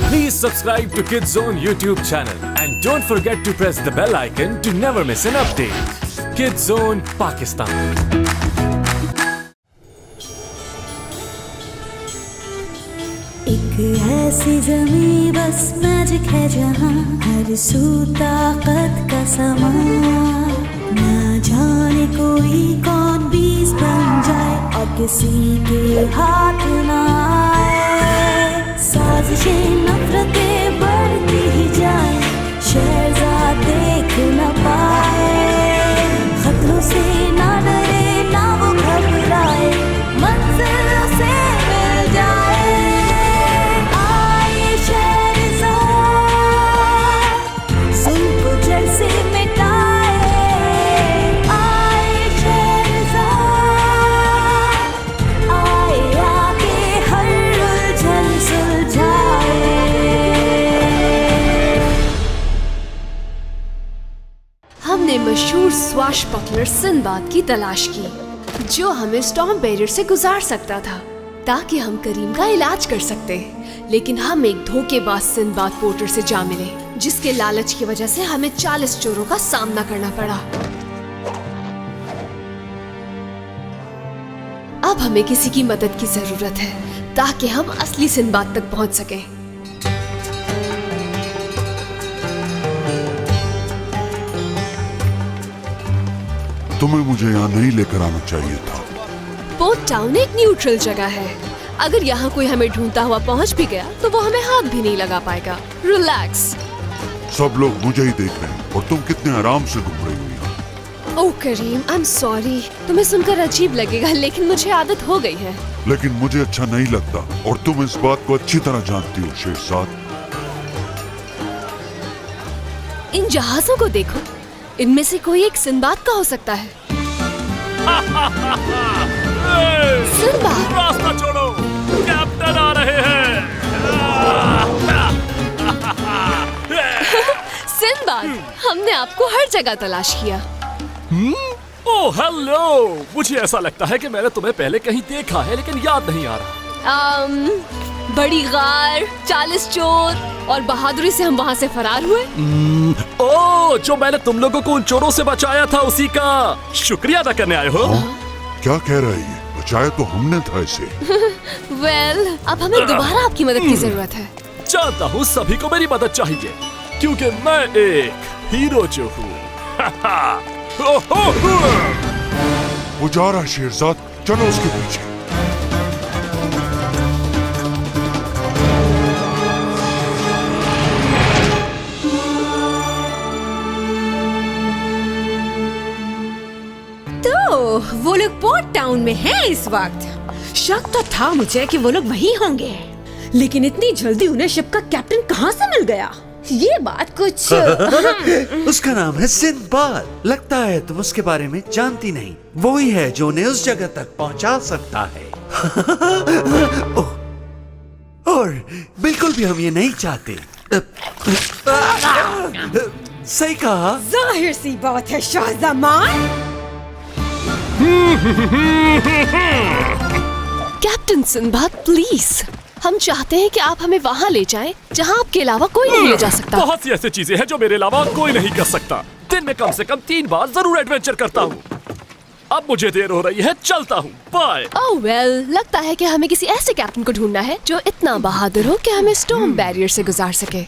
Please subscribe to Kids Zone YouTube channel and don't forget to press the bell icon to never miss an update. Kids Zone Pakistan. एक ऐसी जमीन बस magic है जहाँ हर सू ताकत का समा, ना जाने कोई कौन बीज बन जाए और किसी के हाथ ना आए। साजिशें नफरतें बढ़ती ही जाए, शहजाद देख न पाए। खतरों से ना डरे ना वो घबराए, मंजिल से मिल जाए। हमने मशहूर स्वाशबटलर सिंबाद की तलाश की, जो हमें स्टॉर्म बैरियर से गुजार सकता था ताकि हम करीम का इलाज कर सकते। लेकिन हम एक धोखेबाज सिंबाद पोर्टर से जा मिले, जिसके लालच की वजह से हमें 40 चोरों का सामना करना पड़ा। अब हमें किसी की मदद की जरूरत है ताकि हम असली सिंबाद तक पहुंच सकें। तुम्हें मुझे यहाँ नहीं लेकर आना चाहिए था। पोर्ट टाउन एक न्यूट्रल जगह है। अगर यहाँ कोई हमें ढूंढता हुआ पहुँच भी गया तो वो हमें हाथ भी नहीं लगा पाएगा। रिलैक्स। सब लोग मुझे ही देख रहे हैं और तुम कितने आराम से घूम रही हुई हो। ओह करीम, आई एम सॉरी। तुम्हें सुनकर अजीब लगेगा लेकिन मुझे आदत हो गई है। लेकिन मुझे अच्छा नहीं लगता और तुम इस बात को अच्छी तरह जानती हो शेरशाद। इन जहाजों को देखो, इनमें से कोई एक सिंबाद का हो सकता है। सिंबाद, रास्ता छोड़ो, कैप्टन आ रहे हैं। सिंबाद, हमने आपको हर जगह तलाश किया। ओह हेलो, मुझे ऐसा लगता है कि मैंने तुम्हें पहले कहीं देखा है लेकिन याद नहीं आ रहा। बड़ी गार, 40 चोर और बहादुरी से हम वहाँ से फरार हुए। ओह, जो मैंने तुम लोगों को उन चोरों से बचाया था उसी का शुक्रिया अदा करने आए हो। क्या कह रही है? बचाया तो हमने था इसे। वेल, अब हमें दोबारा आपकी मदद की जरूरत है। जानता हूँ सभी को मेरी मदद चाहिए क्योंकि मैं एक हीरो जो हूँ। वो जा रहा है शेरशाद, चलो उसके पीछे। वो लोग पोर्ट टाउन में हैं इस वक्त। शक तो था मुझे कि वो लोग वहीं होंगे, लेकिन इतनी जल्दी उन्हें शिप का कैप्टन कहाँ से मिल गया? ये बात कुछ उसका नाम है सिंबाद। लगता है तुम उसके बारे में जानती नहीं। वो ही है जो उन्हें उस जगह तक पहुंचा सकता है। और बिल्कुल भी हम ये नहीं चाहते। सही कहा। जाहिर सी बात है शाहजमान। कैप्टन सिंबाद, प्लीज, हम चाहते हैं कि आप हमें वहाँ ले जाएं जहाँ आपके अलावा कोई नहीं ले जा सकता। बहुत सी ऐसी चीजें हैं जो मेरे अलावा कोई नहीं कर सकता। दिन में कम से कम 3 बार जरूर एडवेंचर करता हूँ। अब मुझे देर हो रही है, चलता हूँ, बाय। ओह वेल, लगता है कि हमें किसी ऐसे कैप्टन को ढूंढना है जो इतना बहादुर हो कि हमें स्टॉर्म बैरियर से गुजार सके।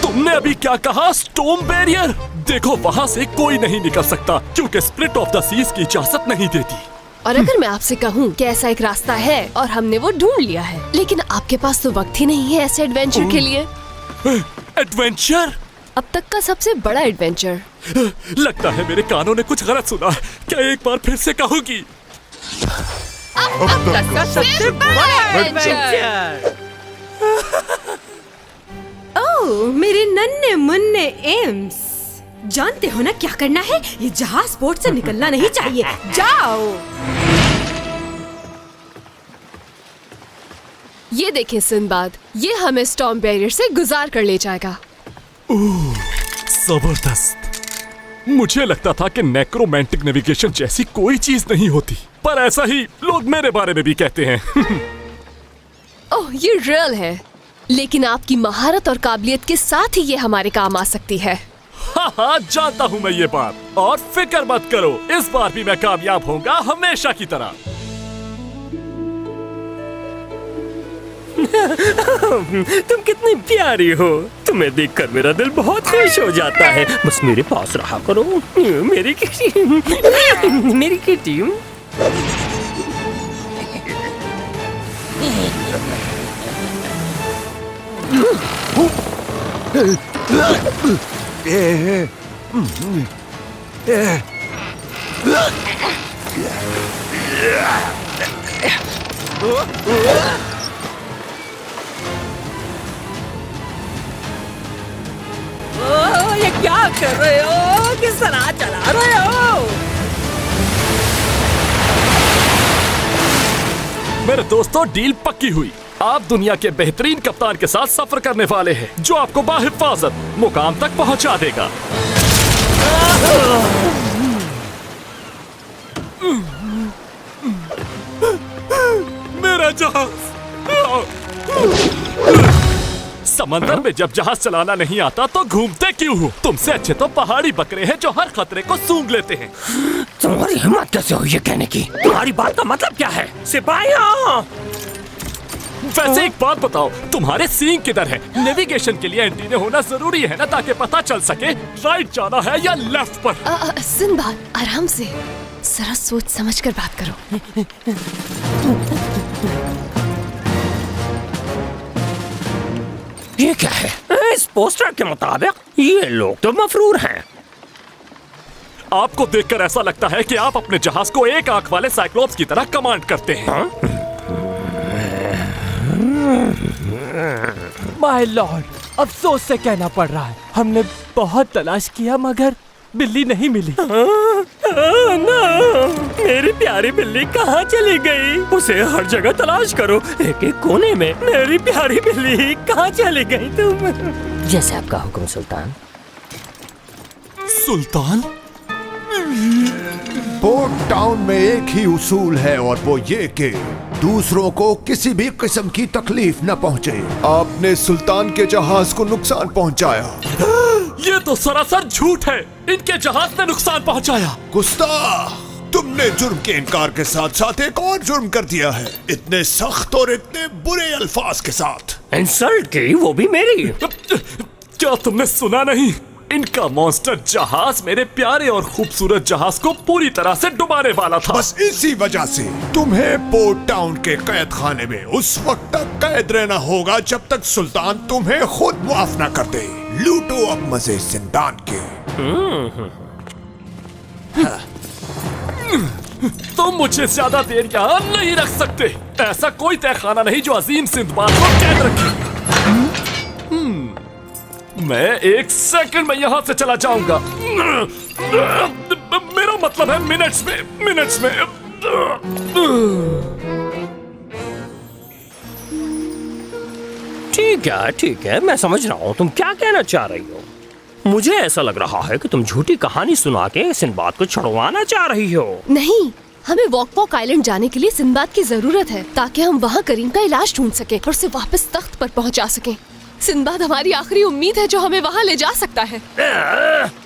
तुमने अभी क्या कहा? Storm barrier? देखो, वहाँ से कोई नहीं निकल सकता क्योंकि स्प्लिट ऑफ द सीज की इजाजत नहीं देती। और अगर मैं आपसे कहूँ कि ऐसा एक रास्ता है और हमने वो ढूंढ लिया है, लेकिन आपके पास तो वक्त ही नहीं है ऐसे एडवेंचर के लिए। एडवेंचर? अब तक का सबसे बड़ा एडवेंचर। लगता है मेरे कानों ने कुछ गलत सुना। क्या एक बार फिर से कहोगी? अब तक का सबसे बड़ा एडवेंचर। ओह मेरे नन्हे मुन्ने एम्स, जानते हो ना क्या करना है? ये जहाज पोर्ट से निकलना नहीं चाहिए। जाओ। ये देखें सिंबाद, ये हमें स्टॉर्म बैरियर से गुजार कर ले जाएगा। जबरदस्त। मुझे लगता था कि नेक्रोमैंटिक नेविगेशन जैसी कोई चीज नहीं होती, पर ऐसा ही लोग मेरे बारे में भी कहते हैं। ओह, ये रियल है, लेकिन आपकी महारत और काबिलियत के साथ ही ये हमारे काम आ सकती है। हाँ, जानता हूँ मैं ये बात, और फिक्र मत करो, इस बार भी मैं कामयाब होऊंगा हमेशा की तरह। तुम कितनी प्यारी हो, तुम्हें देखकर मेरा दिल बहुत खुश हो जाता है। बस मेरे पास रहा करो, मेरी किटी, मेरी किटी। ये क्या कर रहे हो? किस तरह चला रहे हो? मेरे दोस्तों, डील पक्की हुई। आप दुनिया के बेहतरीन कप्तान के साथ सफर करने वाले हैं, जो आपको बाहिफाजत मुकाम तक पहुंचा देगा। मेरा जहाज! समंदर में जब जहाज चलाना नहीं आता तो घूमते क्यों हो? तुमसे अच्छे तो पहाड़ी बकरे हैं जो हर खतरे को सूंघ लेते हैं। तुम्हारी हिम्मत कैसे हुई ये कहने की? तुम्हारी बात का मतलब क्या है? सिपाहियों! वैसे एक बात बताओ, तुम्हारे सींग किधर है? नेविगेशन के लिए एंटीने होना जरूरी है ना, ताकि पता चल सके राइट जाना है या लेफ्ट पर। सिंबाद, आराम से, जरा सोच समझ कर बात करो। ये क्या है? इस पोस्टर के मुताबिक ये लोग तो मफरूर हैं। आपको देखकर ऐसा लगता है कि आप अपने जहाज को एक आंख वाले साइक्लोप्स की तरह कमांड करते हैं। माय लॉर्ड, अफसोस से कहना पड़ रहा है, हमने बहुत तलाश किया मगर बिल्ली नहीं मिली। मेरी प्यारी बिल्ली कहाँ चली गई? उसे हर जगह तलाश करो, एक एक कोने में। मेरी प्यारी बिल्ली कहाँ चली गई तुम? जैसे आपका हुक्म सुल्तान। सुल्तान? पोर्ट टाउन में एक ही उसूल है और वो ये कि दूसरों को किसी भी किस्म की तकलीफ न पहुंचे। आपने सुल्तान के जहाज को नुकसान पहुंचाया। ये तो सरासर झूठ है। इनके जहाज ने नुकसान पहुंचाया। गुस्ताख, तुमने जुर्म के इनकार के साथ साथ एक और जुर्म कर दिया है, इतने सख्त और इतने बुरे अल्फाज के साथ। इंसल्ट की, वो भी मेरी। क्या तुमने सुना नहीं? इनका मॉन्स्टर जहाज मेरे प्यारे और खूबसूरत जहाज को पूरी तरह से डुबाने वाला था। बस इसी वजह से तुम्हें पोर्ट टाउन के कैद खाने में उस वक्त तक कैद रहना होगा जब तक सुल्तान तुम्हें खुद माफ न कर दे। लूटो अब मजे जिंदान के। तुम मुझे ज्यादा देर यहाँ नहीं रख सकते। ऐसा कोई तहखाना नहीं जो अजीम सिंदबाद को कैद रखे। मैं एक सेकंड में यहाँ से चला जाऊंगा। मेरा मतलब है मिनट्स में। ठीक है, मैं समझ रहा हूँ तुम क्या कहना चाह रही हो। मुझे ऐसा लग रहा है कि तुम झूठी कहानी सुना के सिंबाद को छुड़वाना चाह रही हो। नहीं, हमें वॉक आइलैंड जाने के लिए सिंबाद की जरूरत है, ताकि हम वहाँ करीम का इलाज ढूंढ सके और उसे वापस तख्त पर पहुँचा सके। सिंबाद हमारी आखिरी उम्मीद है जो हमें वहाँ ले जा सकता है।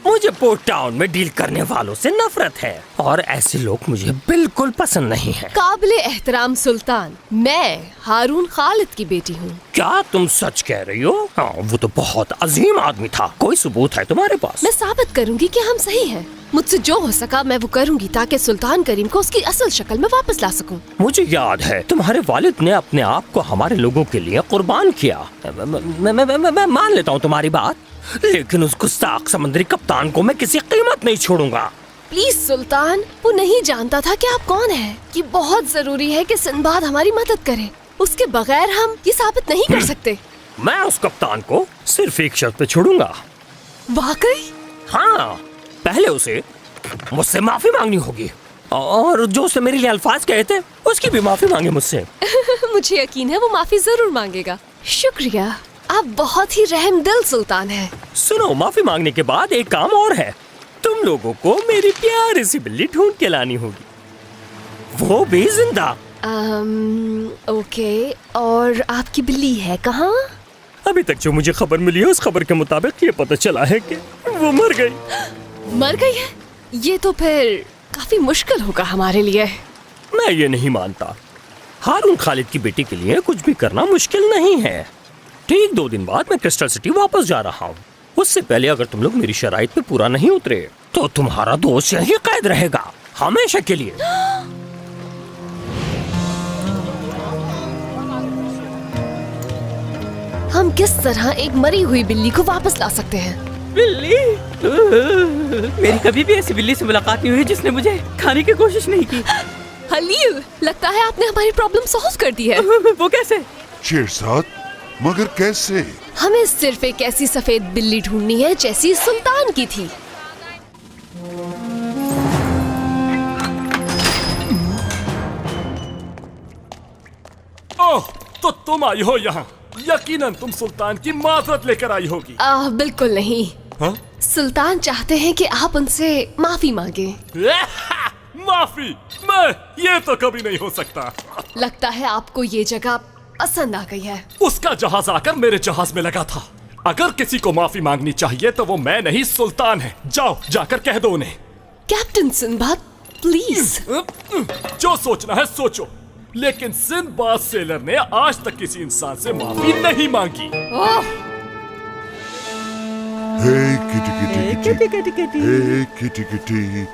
मुझे पोर्ट टाउन में डील करने वालों से नफरत है और ऐसे लोग मुझे बिल्कुल पसंद नहीं हैं। काबिले एहतराम सुल्तान, मैं हारून खालिद की बेटी हूँ। क्या तुम सच कह रही हो? हाँ, वो तो बहुत अजीम आदमी था। कोई सबूत है तुम्हारे पास? मैं साबित करूँगी कि हम सही हैं। मुझसे जो हो सका मैं वो करूँगी ताकि सुल्तान करीम को उसकी असल शक्ल में वापस ला सकूँ। मुझे याद है तुम्हारे वालिद ने अपने आप को हमारे लोगों के लिए कुर्बान किया। मैं मान लेता हूँ तुम्हारी बात, लेकिन उस गुस्ताख समुद्री कप्तान को मैं किसी कीमत नहीं छोड़ूंगा। प्लीज सुल्तान, वो नहीं जानता था कि आप कौन हैं। कि बहुत जरूरी है कि सिंबाद हमारी मदद करे, उसके बगैर हम ये साबित नहीं कर सकते। मैं उस कप्तान को सिर्फ एक शर्त पे छोड़ूंगा। वाकई? हाँ, पहले उसे मुझसे माफी मांगनी होगी और जो उसने मेरे लिए अल्फाज कहे थे उसकी भी माफी मांगे मुझसे। मुझे यकीन है वो माफी जरूर मांगेगा। शुक्रिया, आप बहुत ही रहमदिल सुल्तान हैं। सुनो, माफी मांगने के बाद एक काम और है। तुम लोगों को मेरी प्यारी सी बिल्ली ढूंढ के लानी होगी, वो भी जिंदा। ओके, और आपकी बिल्ली है कहाँ? अभी तक जो मुझे खबर मिली है उस खबर के मुताबिक ये पता चला है कि वो मर गई। मर गई है? ये तो फिर काफी मुश्किल होगा हमारे लिए। मैं ये नहीं मानता। हारून खालिद की बेटी के लिए कुछ भी करना मुश्किल नहीं है। ठीक 2 दिन बाद मैं क्रिस्टल सिटी वापस जा रहा हूँ। उससे पहले अगर तुम लोग मेरी शराइत पे पूरा नहीं उतरे तो तुम्हारा दोस्त यहीं कैद रहेगा हमेशा के लिए। हम किस तरह एक मरी हुई बिल्ली को वापस ला सकते हैं? बिल्ली? मेरी कभी भी ऐसी बिल्ली से मुलाकात नहीं हुई जिसने मुझे खाने की कोशिश नहीं की। हलील, लगता है आपने हमारी प्रॉब्लम सॉल्व कर दी है। वो कैसे? शेरशाद, मगर कैसे? हमें सिर्फ एक ऐसी सफेद बिल्ली ढूंढनी है जैसी सुल्तान की थी। ओह, तो तुम आई हो यहाँ। यकीनन तुम सुल्तान की माजरत लेकर आई होगी। बिल्कुल नहीं। हाँ? सुल्तान चाहते हैं कि आप उनसे माफी मांगे। माफी? मैं? ये तो कभी नहीं हो सकता। लगता है आपको ये जगह पसंद आ गई है। उसका जहाज आकर मेरे जहाज में लगा था। अगर किसी को माफी मांगनी चाहिए तो वो मैं नहीं, सुल्तान है। जाओ, जाकर कह दो उन्हें। Captain Sinbad, please. जो सोचना है सोचो, लेकिन सिंबाद सेलर ने आज तक किसी इंसान से माफी नहीं मांगी। हे किटी किटी किटी, हे किटी किटी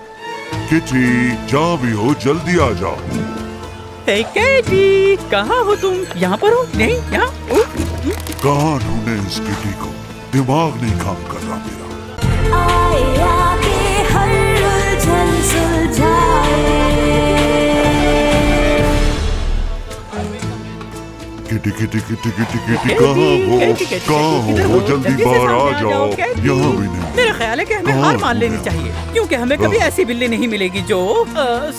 किटी, जहाँ भी हो जल्दी आ जाओ। हे केटी, कहाँ हो तुम? यहाँ पर हो? नहीं, यहाँ? कहाँ ढूंढे इस किटी को? दिमाग नहीं काम कर रहा मेरा। आए आके हर उलझन सुलझाए। Kitty kitty kitty kitty kitty, कहाँ हो जल्दी बाहर आ जाओ। यहाँ भी नहीं। मेरा ख्याल है कि हमें हार मान लेनी चाहिए, क्योंकि हमें कभी ऐसी बिल्ली नहीं मिलेगी जो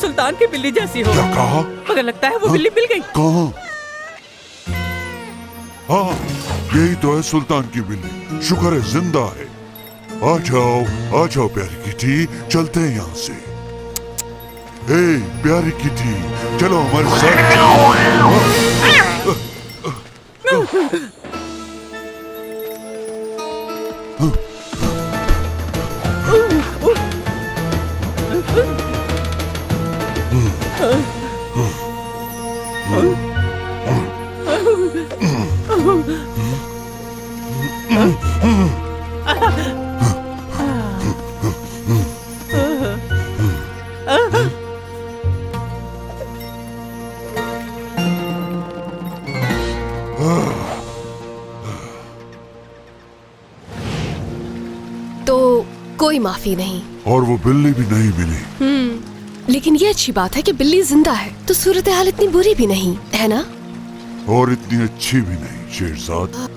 सुल्तान की बिल्ली जैसी हो। क्या कहा? मगर लगता है वो बिल्ली मिल गई। कहाँ? हाँ, यही तो है सुल्तान की बिल्ली। शुक्र है जिंदा है। आ जाओ प्यारी किटी, चलते हैं यहाँ से। ए प्यारी किटी, चलो हमारे साथ। तो कोई माफी नहीं। और वो बिल्ली भी नहीं मिली। लेकिन ये अच्छी बात है कि बिल्ली जिंदा है, तो सूरत हाल इतनी बुरी भी नहीं है ना? और इतनी अच्छी भी नहीं शेरजाद।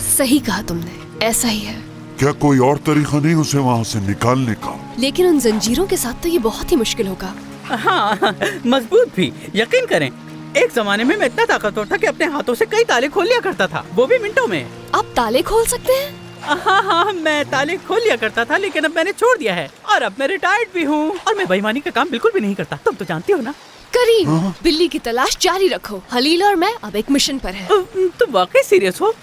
सही कहा तुमने, ऐसा ही है। क्या कोई और तरीका नहीं उसे वहाँ से निकालने का? लेकिन उन जंजीरों के साथ तो ये बहुत ही मुश्किल होगा। हाँ, मजबूत भी। यकीन करें, एक जमाने में मैं इतना ताकतवर था कि अपने हाथों से कई ताले खोल लिया करता था, वो भी मिनटों में। आप ताले खोल सकते हैं? हाँ, मैं ताले खोल लिया करता था, लेकिन अब मैंने छोड़ दिया है। और अब मैं रिटायर्ड भी हूँ, और मैं बेईमानी का काम बिल्कुल भी नहीं करता। तुम तो जानती हो ना। करीम, बिल्ली की तलाश जारी रखो। हलील और मैं अब एक मिशन पर हैं। तुम वाकई सीरियस हो?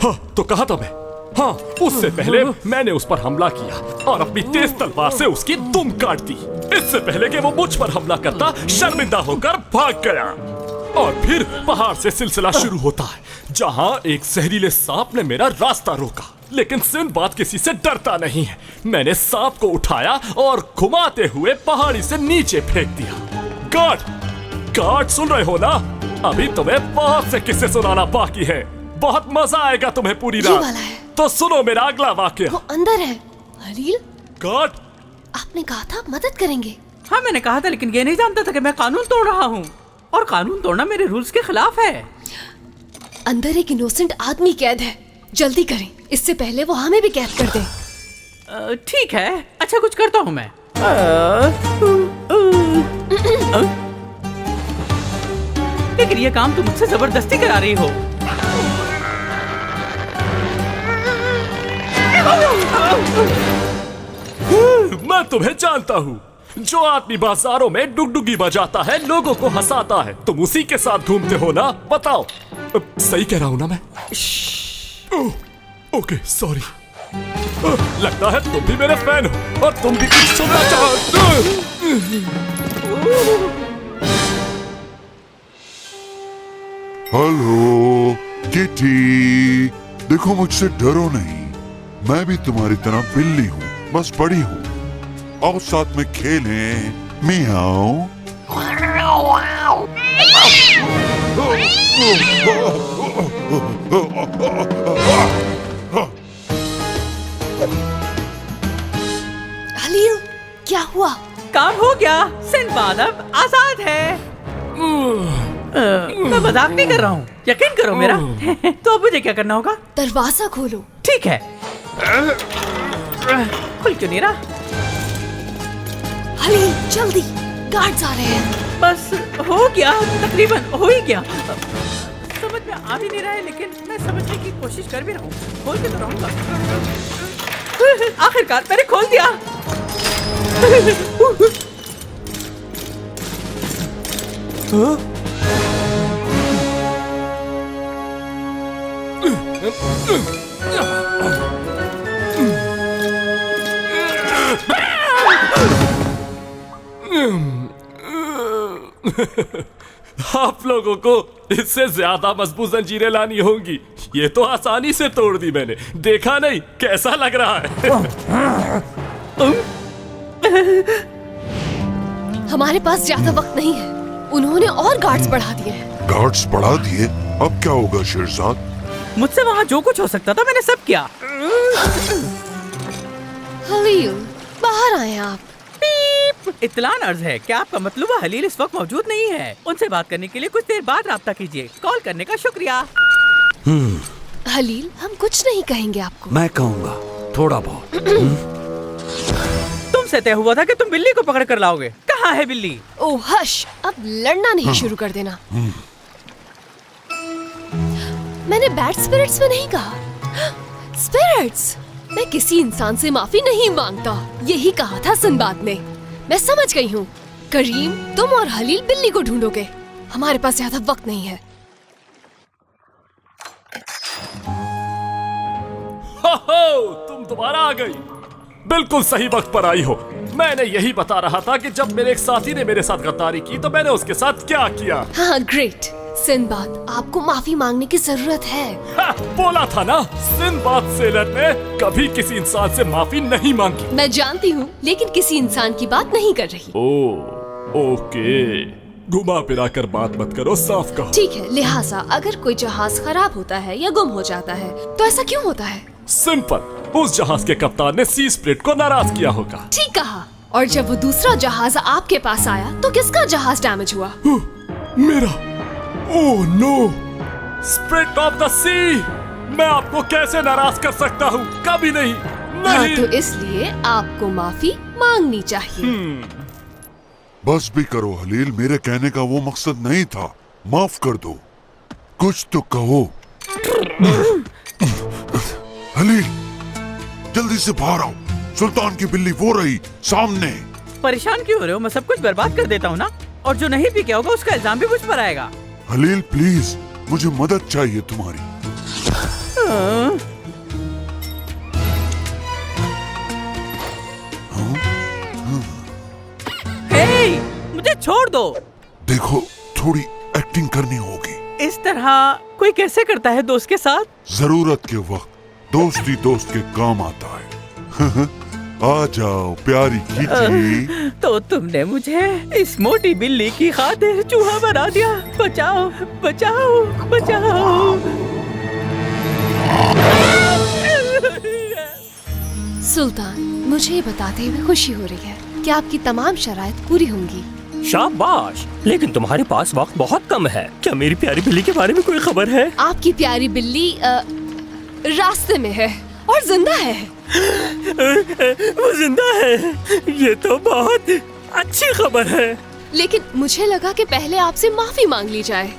हाँ, तो कहा था मैं। हाँ, उससे पहले मैंने उस पर हमला किया और अपनी तेज तलवार से उसकी दुम काट दी। इससे पहले कि वो मुझ पर हमला करता, शर्मिंदा होकर भाग गया। और फिर पहाड़ से सिलसिला शुरू होता है, जहाँ एक जहरीले सांप ने मेरा रास्ता रोका। लेकिन सिंबाद किसी से डरता नहीं है। मैंने सांप को उठाया और घुमाते हुए पहाड़ी से नीचे फेंक दिया। गार्ड, सुन रहे हो ना? अभी तुम्हें बहुत से किस्से सुनाना बाकी है। बहुत मजा आएगा तुम्हें पूरी रात। वाला है। तो सुनो मेरा अगला वाक्य। वो अंदर है। हलील, गार्ड, आपने कहा था मदद करेंगे। हाँ, मैंने कहा था, लेकिन ये नहीं जानता था कि मैं कानून तोड़ रहा हूँ, और कानून तोड़ना मेरे रूल्स के खिलाफ है। अंदर एक इनोसेंट आदमी कैद है। जल्दी करें, इससे पहले वो हमें भी कैद कर दे। ठीक है, अच्छा कुछ करता हूँ मैं। लेकिन ये काम तुम मुझसे जबरदस्ती करा रही हो। मैं तुम्हें जानता हूँ। जो आदमी बाजारों में डुगडुगी बजाता है, लोगों को हंसाता है, तुम उसी के साथ घूमते हो ना? बताओ, सही कह रहा हूं ना मैं? Okay sorry. लगता है तुम भी मेरे फैन हो और तुम भी कुछ सुनना चाहते हेलो किटी, देखो मुझसे डरो नहीं, मैं भी तुम्हारी तरह बिल्ली हूँ, बस बड़ी हूँ। आओ साथ में खेलें। मियाओ। हलील, क्या हुआ? काम हो गया, सिंदबाद अब आजाद है। मैं मजाक नहीं कर रहा हूँ, यकीन करो मेरा। तो अब मुझे क्या करना होगा? दरवाजा खोलो। ठीक है। खुल क्यों नहीं रहा? हलील जल्दी, गार्ड्स आ रहे हैं। बस हो गया, तकरीबन हो ही गया। समझ में आ भी नहीं रहा है, लेकिन मैं समझने की कोशिश कर भी रहा हूँ। खोल के तो रहूंगा। आखिरकार मैंने खोल दिया। आप लोगों को इससे ज्यादा मजबूत जंजीरें लानी होंगी। ये तो आसानी से तोड़ दी मैंने, देखा नहीं कैसा लग रहा है? हमारे पास ज्यादा वक्त नहीं है, उन्होंने और गार्ड्स बढ़ा दिए हैं। गार्ड्स बढ़ा दिए? अब क्या होगा शेरजाद? मुझसे वहाँ जो कुछ हो सकता था मैंने सब किया। हलील, बाहर आए आप। इत्तलान अर्ज है, क्या आपका मतलूबा हलील इस वक्त मौजूद नहीं है? उनसे बात करने के लिए कुछ देर बाद राब्ता कीजिए। कॉल करने का शुक्रिया। हलील, हम कुछ नहीं कहेंगे आपको। मैं कहूँगा थोड़ा बहुत। तुमसे तय हुआ था कि तुम बिल्ली को पकड़ कर लाओगे। कहाँ है बिल्ली? ओह हश, अब लड़ना नहीं शुरू कर देना। मैंने बैड स्पिरिट्स में नहीं कहा। स्पिरिट्स? मैं किसी इंसान से माफी नहीं मांगता, यही कहा था सिंदबाद ने। मैं समझ गई हूँ। करीम, तुम और हलील बिल्ली को ढूंढोगे। हमारे पास ज्यादा वक्त नहीं है। हो, तुम दोबारा आ गई। बिल्कुल सही वक्त पर आई हो। मैंने यही बता रहा था कि जब मेरे एक साथी ने मेरे साथ गद्दारी की तो मैंने उसके साथ क्या किया। हाँ ग्रेट। सिंदबाद, आपको माफी मांगने की जरूरत है। बोला था ना, सिंदबाद सेलर ने कभी किसी इंसान से माफी नहीं मांगी। मैं जानती हूँ, लेकिन किसी इंसान की बात नहीं कर रही। ओके, घुमा फिरा कर बात मत करो, साफ कहो। ठीक है, लिहाजा अगर कोई जहाज खराब होता है या गुम हो जाता है तो ऐसा क्यों होता है? सिंपल, उस जहाज के कप्तान ने सी स्प्लिट को नाराज किया होगा। ठीक कहा। और जब वो दूसरा जहाज आपके पास आया तो किसका जहाज डैमेज हुआ? मेरा। Oh no, split of the sea. मैं आपको कैसे नाराज कर सकता हूँ? कभी नहीं। हाँ, तो इसलिए आपको माफी मांगनी चाहिए। बस भी करो हलील, मेरे कहने का वो मकसद नहीं था। माफ कर दो, कुछ तो कहो। हलील, जल्दी से बाहर आओ। सुल्तान की बिल्ली वो रही सामने। परेशान क्यों हो रहे हो? मैं सब कुछ बर्बाद कर देता हूँ ना। और जो नहीं भी किया होगा उसका इल्जाम भी मुझ पर आएगा। हलील प्लीज, मुझे मदद चाहिए तुम्हारी। हे, मुझे छोड़ दो। देखो, थोड़ी एक्टिंग करनी होगी। इस तरह कोई कैसे करता है दोस्त के साथ? जरूरत के वक्त दोस्ती दोस्त के काम आता है। आ जाओ प्यारी किटी। तो तुमने मुझे इस मोटी बिल्ली की खातिर चूहा बना दिया। बचाओ, बचाओ, बचाओ। सुल्तान, मुझे ये बताते हुए खुशी हो रही है कि आपकी तमाम शराइत पूरी होंगी। शाबाश, लेकिन तुम्हारे पास वक्त बहुत कम है। क्या मेरी प्यारी बिल्ली के बारे में कोई खबर है? आपकी प्यारी बिल्ली रास्ते में है और जिंदा है। वो जिंदा है? ये तो बहुत अच्छी खबर है। लेकिन मुझे लगा कि पहले आपसे माफी मांग ली जाए।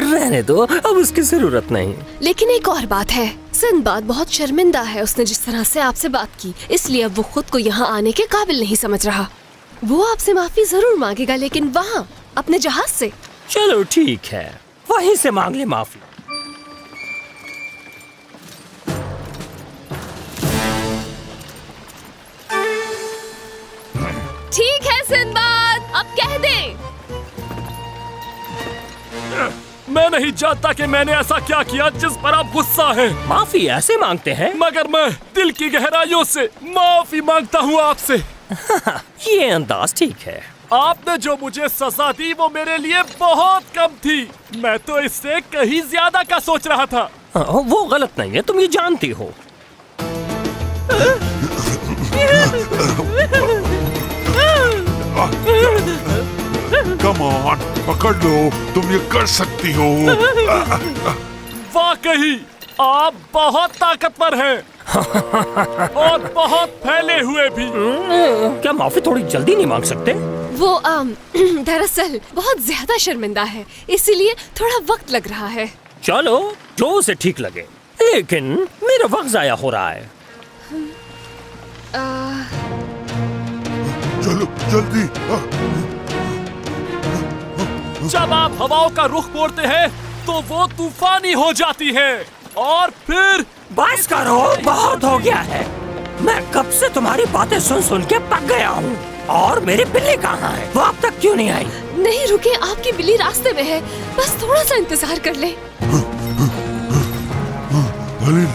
रहने दो, अब उसकी जरूरत नहीं। लेकिन एक और बात है, सिंदबाद बहुत शर्मिंदा है। उसने जिस तरह से आपसे बात की, इसलिए अब वो खुद को यहाँ आने के काबिल नहीं समझ रहा। वो आपसे माफी जरूर मांगेगा, लेकिन वहाँ अपने जहाज से। चलो ठीक है, वहीं से मांग ले माफी। ठीक है सिंबाद, अब कह दे। मैं नहीं जानता कि मैंने ऐसा क्या किया जिस पर आप गुस्सा हैं। माफी ऐसे मांगते हैं? मगर मैं दिल की गहराइयों से माफी मांगता हूँ आपसे। ये अंदाज ठीक है। आपने जो मुझे सजा दी वो मेरे लिए बहुत कम थी। मैं तो इससे कहीं ज्यादा का सोच रहा था। वो गलत नहीं है, तुम ये जानती हो। कम ऑन, पकड़ लो, तुम ये कर सकती हो। वाकई आप बहुत ताकतवर हैं और बहुत फैले हुए भी। क्या माफी थोड़ी जल्दी नहीं मांग सकते? वो दरअसल बहुत ज्यादा शर्मिंदा है, इसीलिए थोड़ा वक्त लग रहा है। चलो जो उसे ठीक लगे, लेकिन मेरा वक्त जाया हो रहा है। चलो जल्दी। जब आप हवाओं का रुख मोड़ते हैं तो वो तूफानी हो जाती है और फिर बस करो, बहुत हो गया है। मैं कब से तुम्हारी बातें सुन सुन के पक गया हूँ। और मेरी बिल्ली कहाँ है? वो अब तक क्यों नहीं आई? नहीं रुके, आपकी बिल्ली रास्ते में है, बस थोड़ा सा इंतजार कर ले। खलील,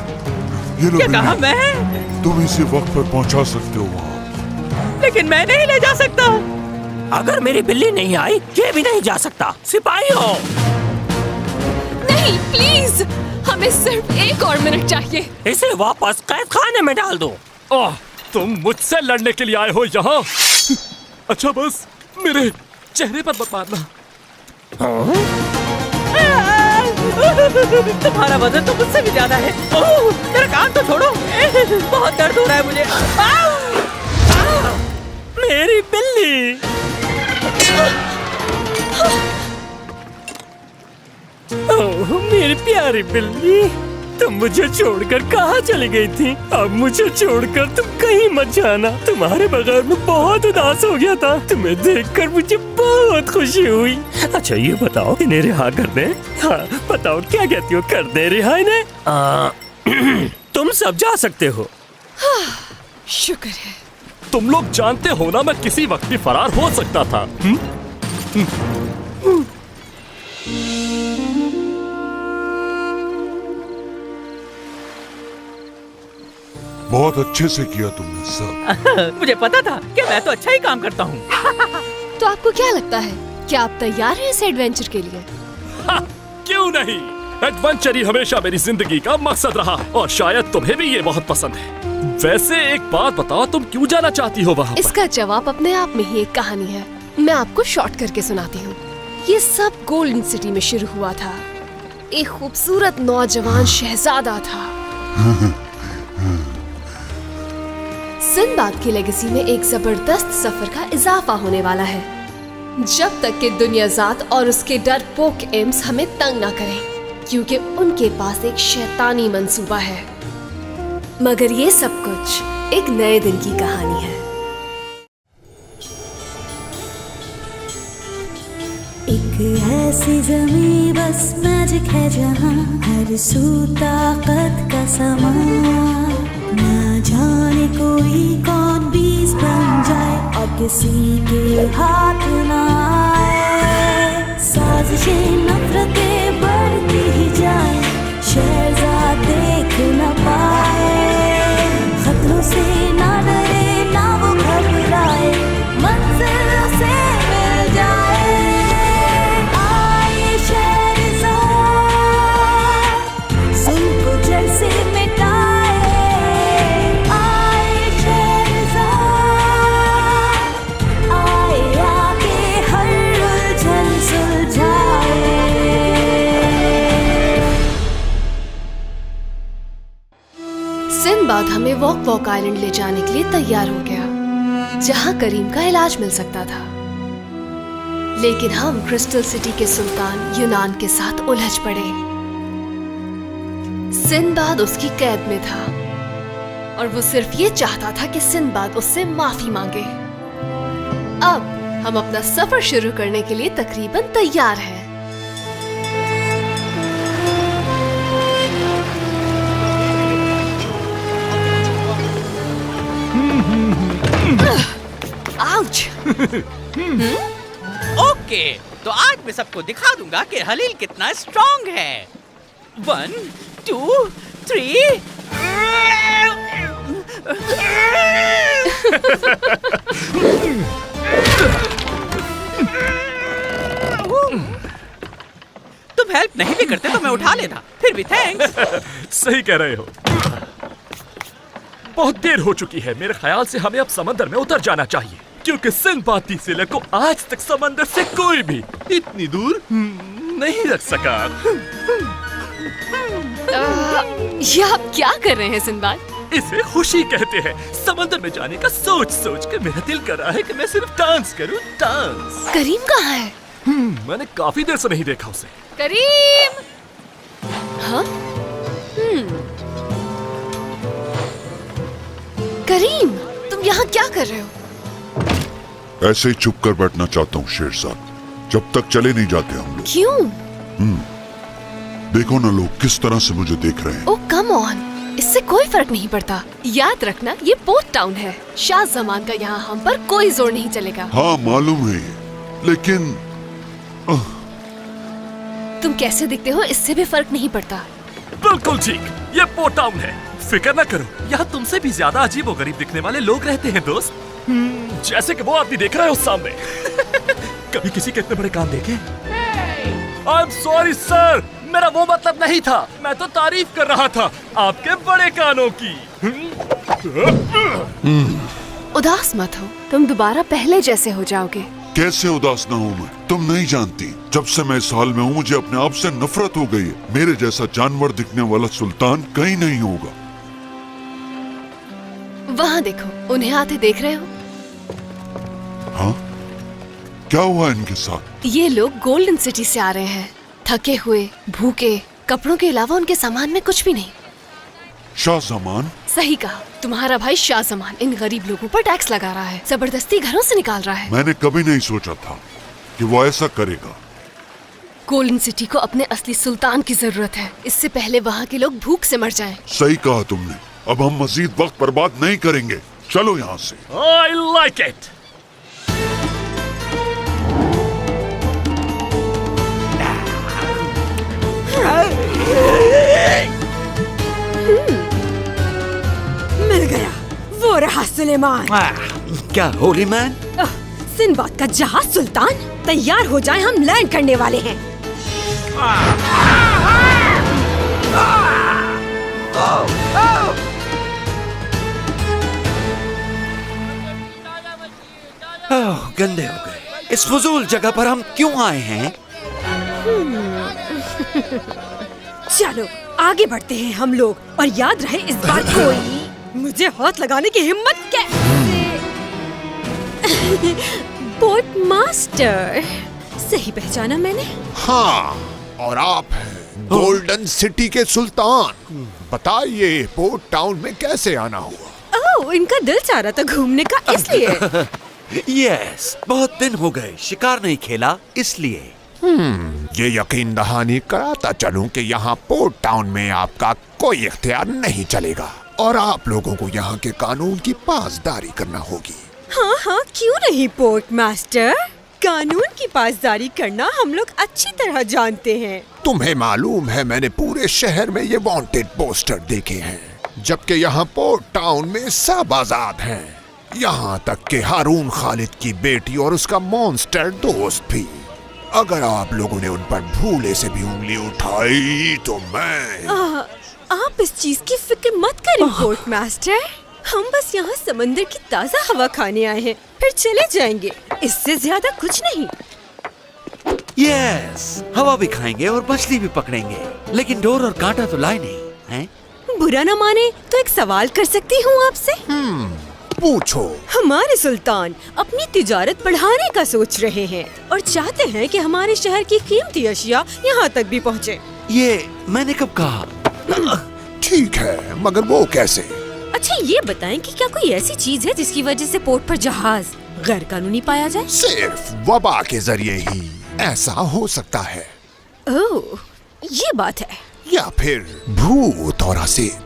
ये लो क्या बिल्ली। कहा मैं? तुम इसे वक्त पर पहुंचा सकते हो वहाँ। लेकिन मैं नहीं ले जा सकता। अगर मेरी बिल्ली नहीं आई, ये भी नहीं जा सकता। सिपाहियों! नहीं प्लीज, हमें सिर्फ 1 और मिनट चाहिए। इसे वापस कैद खाने में डाल दो। तुम मुझसे लड़ने के लिए आए हो यहाँ? अच्छा बस मेरे चेहरे पर मत मारना। तुम्हारा वजन तो मुझसे भी ज्यादा है। मेरा काम तो छोड़ो, बहुत दर्द हो रहा है मुझे। मेरी बिल्ली! ओह मेरी प्यारी बिल्ली, तुम मुझे छोड़कर कहाँ चली गई थी? अब मुझे छोड़कर तुम कहीं मत जाना। तुम्हारे बगैर मैं बहुत उदास हो गया था। तुम्हें देखकर मुझे बहुत खुशी हुई। अच्छा ये बताओ, इन्हें रिहा कर दे? हाँ बताओ, क्या कहती हो, कर दे रिहा इन्हें? तुम सब जा सकते हो। शुक्र है। तुम लोग जानते हो ना, मैं किसी वक्त भी फरार हो सकता था। बहुत अच्छे से किया तुमने सब। मुझे पता था कि मैं तो अच्छा ही काम करता हूँ। तो आपको क्या लगता है, क्या आप तैयार हैं इस एडवेंचर के लिए? क्यों नहीं? एडवेंचर ही हमेशा मेरी जिंदगी का मकसद रहा और शायद तुम्हें भी ये बहुत पसंद है। वैसे एक बात बताओ, तुम क्यों जाना चाहती हो वहाँ पर? इसका जवाब अपने आप में ही एक कहानी है। मैं आपको शॉर्ट करके सुनाती हूँ। ये सब गोल्डन सिटी में शुरू हुआ था। एक खूबसूरत नौजवान शहजादा था। सिंबाद की लेगेसी में एक जबरदस्त सफर का इजाफा होने वाला है, जब तक कि दुनियाजात और उसके डरपोक एम्स हमें तंग ना करें, क्योंकि उनके पास एक शैतानी मंसूबा है। मगर ये सब कुछ एक नए दिन की कहानी है। एक ऐसी जमीन बस मैजिक है जहाँ हर सू ताकत का समा, ना जाने कोई कौन बीज बन जाए और किसी के हाथ ना आए। साजिशें नफरतें बढ़ती ही जाए, शहजाद देख न पाए। खतरों से ना डरे ना वो घबराए, मंजिल से मिल जाए। आए शहजाद सुनको जड़ से मिटाए। आए शहजाद आए आके हर उलझन सुलझाए। सिंबाद हमें वॉक आइलैंड ले जाने के लिए तैयार हो गया, जहां करीम का इलाज मिल सकता था। लेकिन हम क्रिस्टल सिटी के सुल्तान यूनान के साथ उलझ पड़े। सिंबाद उसकी कैद में था और वो सिर्फ ये चाहता था कि सिंबाद उससे माफी मांगे। अब हम अपना सफर शुरू करने के लिए तकरीबन तैयार हैं। आउच! ओके, तो आज मैं सबको दिखा दूंगा कि हलील कितना स्ट्रॉन्ग है। 1, 2, 3। तुम हेल्प नहीं भी करते तो मैं उठा लेता। फिर भी थैंक्स। सही कह रहे हो। बहुत देर हो चुकी है। मेरे ख्याल से हमें अब समंदर में उतर जाना चाहिए, क्योंकि सिंदबाद तीसीले को आज तक समंदर से कोई भी इतनी दूर नहीं रख सका। ये आप क्या कर रहे हैं सिंदबाद? इसे खुशी कहते हैं। समंदर में जाने का सोच सोच के मेरा दिल कर रहा है कि मैं सिर्फ डांस करूं, डांस। करीम कहाँ है? मैंने काफी देर से नहीं देखा उसे। करीम! हाँ? करीम, तुम यहाँ क्या कर रहे हो? ऐसे ही चुप कर बैठना चाहता हूँ शेरजाद, जब तक चले नहीं जाते हम लोग। क्यों? देखो ना लोग किस तरह से मुझे देख रहे हैं। ओ कम ऑन, इससे कोई फर्क नहीं पड़ता। याद रखना ये पोर्ट टाउन है। शाह जमान का यहाँ हम पर कोई जोर नहीं चलेगा। हाँ मालूम है, लेकिन तुम कैसे दिखते हो इससे भी फर्क नहीं पड़ता। बिल्कुल ठीक, ये पोर्ट टाउन है। फिक्र न करो, यहाँ तुमसे भी ज्यादा अजीब और गरीब दिखने वाले लोग रहते हैं दोस्त। जैसे कि वो आदमी देख रहे हो सामने। कभी किसी के इतने बड़े कान देखे? आई एम सॉरी सर, मेरा वो मतलब नहीं था। मैं तो तारीफ कर रहा था आपके बड़े कानों की। उदास मत हो, तुम दोबारा पहले जैसे हो जाओगे। कैसे उदास ना हूँ मैं? तुम नहीं जानती, जब से मैं इस हाल में हूँ मुझे अपने आप से नफरत हो गई है। मेरे जैसा जानवर दिखने वाला सुल्तान कहीं नहीं होगा। वहाँ देखो, उन्हें आते देख रहे हो? हाँ? क्या हुआ इनके साथ? ये लोग गोल्डन सिटी से आ रहे हैं, थके हुए, भूखे। कपड़ों के अलावा उनके सामान में कुछ भी नहीं। शाह जमान? सही कहा, तुम्हारा भाई शाह जमान इन गरीब लोगों पर टैक्स लगा रहा है, जबरदस्ती घरों से निकाल रहा है। मैंने कभी नहीं सोचा था कि वो ऐसा करेगा। गोल्डन सिटी को अपने असली सुल्तान की जरूरत है, इससे पहले वहाँ के लोग भूख से मर जाएं। सही कहा तुमने। अब हम मजीद वक्त बर्बाद नहीं करेंगे, चलो यहाँ से। I like it. मिल गया, वो रहा सुलेमान। क्या होली मैन? सिंदबाद का जहाज सुल्तान, तैयार हो जाए, हम लैंड करने वाले हैं। ओह, गंदे हो गए। इस फजूल जगह पर हम क्यों आए हैं? चलो आगे बढ़ते हैं हम लोग, और याद रहे इस बार कोई मुझे हाथ लगाने की हिम्मत कैसे। पोर्ट मास्टर, सही पहचाना मैंने? हाँ, और आप हैं गोल्डन सिटी के सुल्तान। बताइए पोर्ट टाउन में कैसे आना हुआ? ओह, इनका दिल चाह रहा था घूमने का, इसलिए। यस, बहुत दिन हो गए शिकार नहीं खेला, इसलिए। ये यकीन दहानी कराता चलूं कि यहाँ पोर्ट टाउन में आपका कोई इख्तियार नहीं चलेगा और आप लोगों को यहाँ के कानून की पासदारी करना होगी। हाँ हाँ, क्यों नहीं पोर्ट मास्टर, कानून की पासदारी करना हम लोग अच्छी तरह जानते हैं। तुम्हें मालूम है मैंने पूरे शहर में ये वांटेड पोस्टर देखे हैं, जबकि यहाँ पोर्ट टाउन में सब आजाद हैं। यहाँ तक कि हारून खालिद की बेटी और उसका मॉन्स्टर दोस्त भी। अगर आप लोगों ने उन पर भूले से भी उंगली उठाई तो मैं आप इस चीज की फिक्र मत करें पोर्ट मास्टर, हम बस यहाँ समंदर की ताज़ा हवा खाने आए हैं, फिर चले जाएंगे, इससे ज्यादा कुछ नहीं। यस, हवा भी खाएंगे और मछली भी पकड़ेंगे, लेकिन डोर और कांटा तो लाए नहीं हैं? बुरा ना माने तो एक सवाल कर सकती हूँ आपसे? पूछो। हमारे सुल्तान अपनी तिजारत बढ़ाने का सोच रहे हैं और चाहते हैं कि हमारे शहर की कीमती अशिया यहाँ तक भी पहुँचे। ये मैंने कब कहा? ठीक है, मगर वो कैसे? अच्छा ये बताएं कि क्या कोई ऐसी चीज है जिसकी वजह से पोर्ट पर जहाज, गैर कानूनी पाया जाए? सिर्फ वबा के जरिए ही ऐसा हो सकता है, ओह, ये बात है। या फिर भूत और आसेब।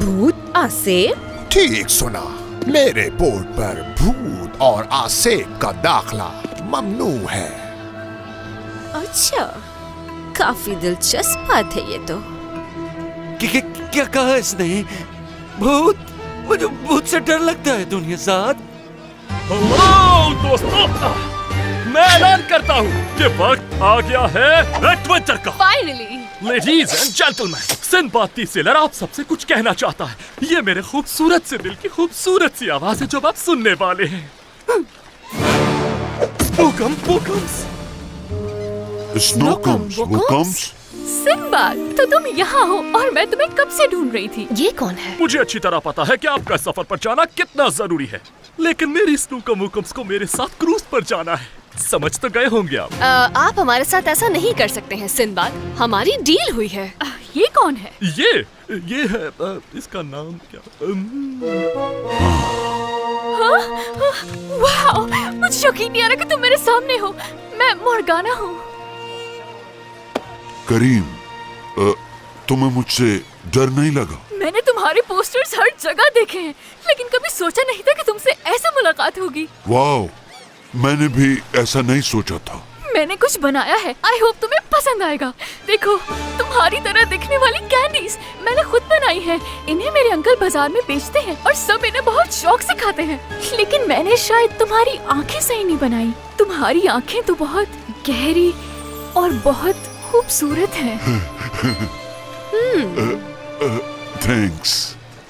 भूत आसेब? ठीक सुना, मेरे पोर्ट पर भूत और आसेब का दाखला ममनू है। अच्छा, काफी दिलचस्प बात है ये तो। क्या कहा इसने? भूत? मुझे भूत से डर लगता है दुनिया साथ। हेलो दोस्तों, मैं ऐलान करता हूँ कि वक्त आ गया है एडवेंचर का। Finally ladies and gentleman, Sinbad the seller आप सबसे कुछ कहना चाहता है। ये मेरे खूबसूरत से दिल की खूबसूरत सी आवाज है जो आप सुनने वाले हैं। स्नोकम्स, वोकम्स। सिंबाद, तो तुम यहाँ हो और मैं तुम्हें कब से ढूंढ रही थी। ये कौन है? मुझे अच्छी तरह पता है कि आपका सफर पर जाना कितना जरूरी है, लेकिन मेरी स्नूकम वुकम्स को मेरे साथ क्रूज पर जाना है। समझ तो गए होंगे आप। आप हमारे साथ ऐसा नहीं कर सकते हैं सिंबाद, हमारी डील हुई है। ये कौन है? ये है इसका नाम क्या? वाओ, मुझे यकीन नहीं आ रहा कि तुम मेरे सामने हो। मैं मोर्गाना हूँ। करीम, तुम्हें मुझसे डर नहीं लगा? मैंने तुम्हारे पोस्टर्स हर जगह देखे हैं, लेकिन कभी सोचा नहीं था कि तुमसे ऐसे मुलाकात होगी। वाओ, मैंने भी ऐसा नहीं सोचा था। मैंने कुछ बनाया है, आई होप तुम्हें पसंद आएगा। देखो, तुम्हारी तरह दिखने वाली कैंडीज मैंने खुद बनाई हैं। इन्हें मेरे अंकल बाजार में बेचते हैं और सब इन्हें बहुत शौक से खाते हैं। लेकिन मैंने शायद तुम्हारी आंखें सही नहीं बनाई। तुम्हारी आंखें तो बहुत गहरी और बहुत खूबसूरत हैं। थैंक्स।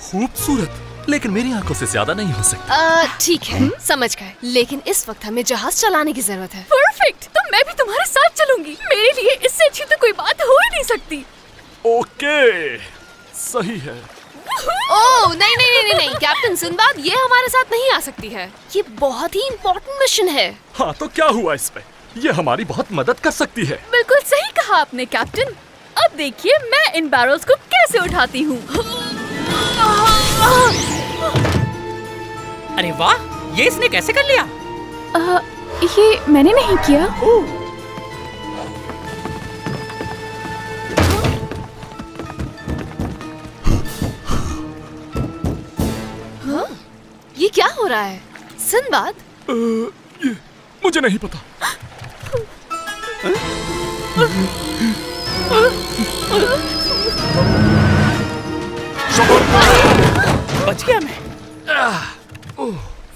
खूबसूरत, लेकिन मेरी आंखों से ज्यादा नहीं हो सकती। ठीक है, समझ गए। लेकिन इस वक्त हमें जहाज चलाने की जरूरत है। परफेक्ट, तो मैं भी तुम्हारे साथ चलूंगी। मेरे लिए इससे अच्छी तो कोई बात हो ही नहीं सकती। ओके, सही है। ओह नहीं नहीं नहीं नहीं, कैप्टन सिंबाद, ये हमारे साथ नहीं आ सकती है। ये बहुत ही इम्पोर्टेंट मिशन है। हाँ, तो क्या हुआ इसमें? ये हमारी बहुत मदद कर सकती है। बिल्कुल सही कहा आपने कैप्टन। अब देखिए मैं इन बैरल्स को कैसे उठाती हूँ। अरे वाह, ये इसने कैसे कर लिया? ये मैंने नहीं किया। हाँ? ये क्या हो रहा है सिंबाद? ये मुझे नहीं पता। बच गया मैं।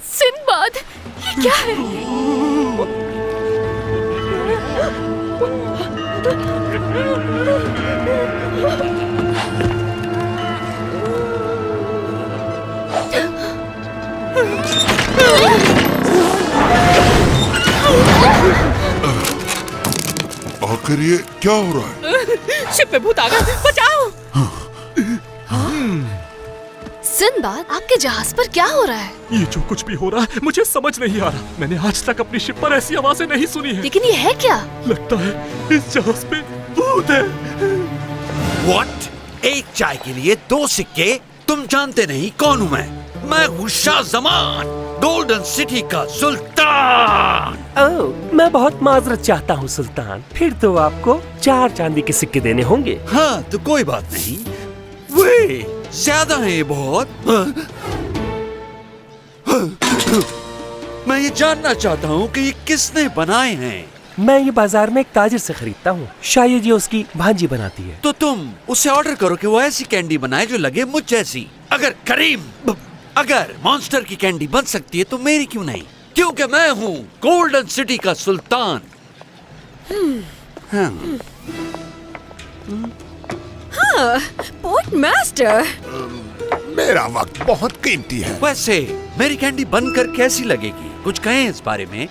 सिंबाद, ये क्या है? आखिर ये क्या हो रहा है? शिप पे भूत आ गए, बचाओ। सिंबाद, आपके जहाज पर क्या हो रहा है? ये जो कुछ भी हो रहा है मुझे समझ नहीं आ रहा। मैंने आज तक अपनी शिप पर ऐसी आवाजें नहीं सुनी है। लेकिन ये है क्या? लगता है इस जहाज पे भूत है। What? एक चाय के लिए 2 सिक्के? तुम जानते नहीं कौन हूँ मैं हूँ शाहजमान, गोल्डन सिटी का सुल्तान। ओह, मैं बहुत माजरत चाहता हूँ सुल्तान। फिर तो आपको 4 चांदी के सिक्के देने होंगे। हाँ, तो कोई बात नहीं। वे ज्यादा है ये बहुत। मैं ये जानना चाहता हूँ कि ये किसने बनाए हैं। मैं ये बाजार में एक ताजिर से खरीदता हूँ। शायद ये उसकी भांजी बनाती है। तो तुम उससे ऑर्डर करो कि वो ऐसी कैंडी बनाए जो लगे मुझ जैसी। अगर मॉन्स्टर की कैंडी बन सकती है तो मेरी क्यों नहीं? क्योंकि मैं हूँ गोल्डन सिटी का सुल्तान। हाँ, पोर्ट मास्टर। मेरा वक्त बहुत कीमती है। वैसे मेरी कैंडी बनकर कैसी लगेगी? कुछ कहें इस बारे में?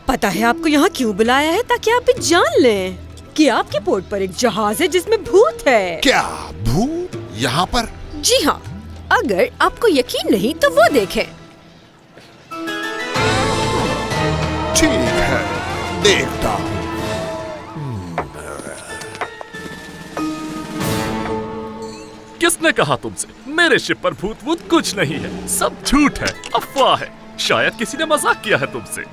पता है आपको यहाँ क्यों बुलाया है? ताकि आप भी जान लें कि आपके पोर्ट पर एक जहाज है जिसमें भूत है। क्या भूत यहाँ पर? जी हाँ, अगर आपको यकीन नहीं तो वो देखें। ठीक है, देखता हूँ। किसने कहा तुमसे? मेरे शिप पर भूत वूत कुछ नहीं है, सब झूठ है, अफवाह है। शायद किसी ने मजाक किया है तुमसे।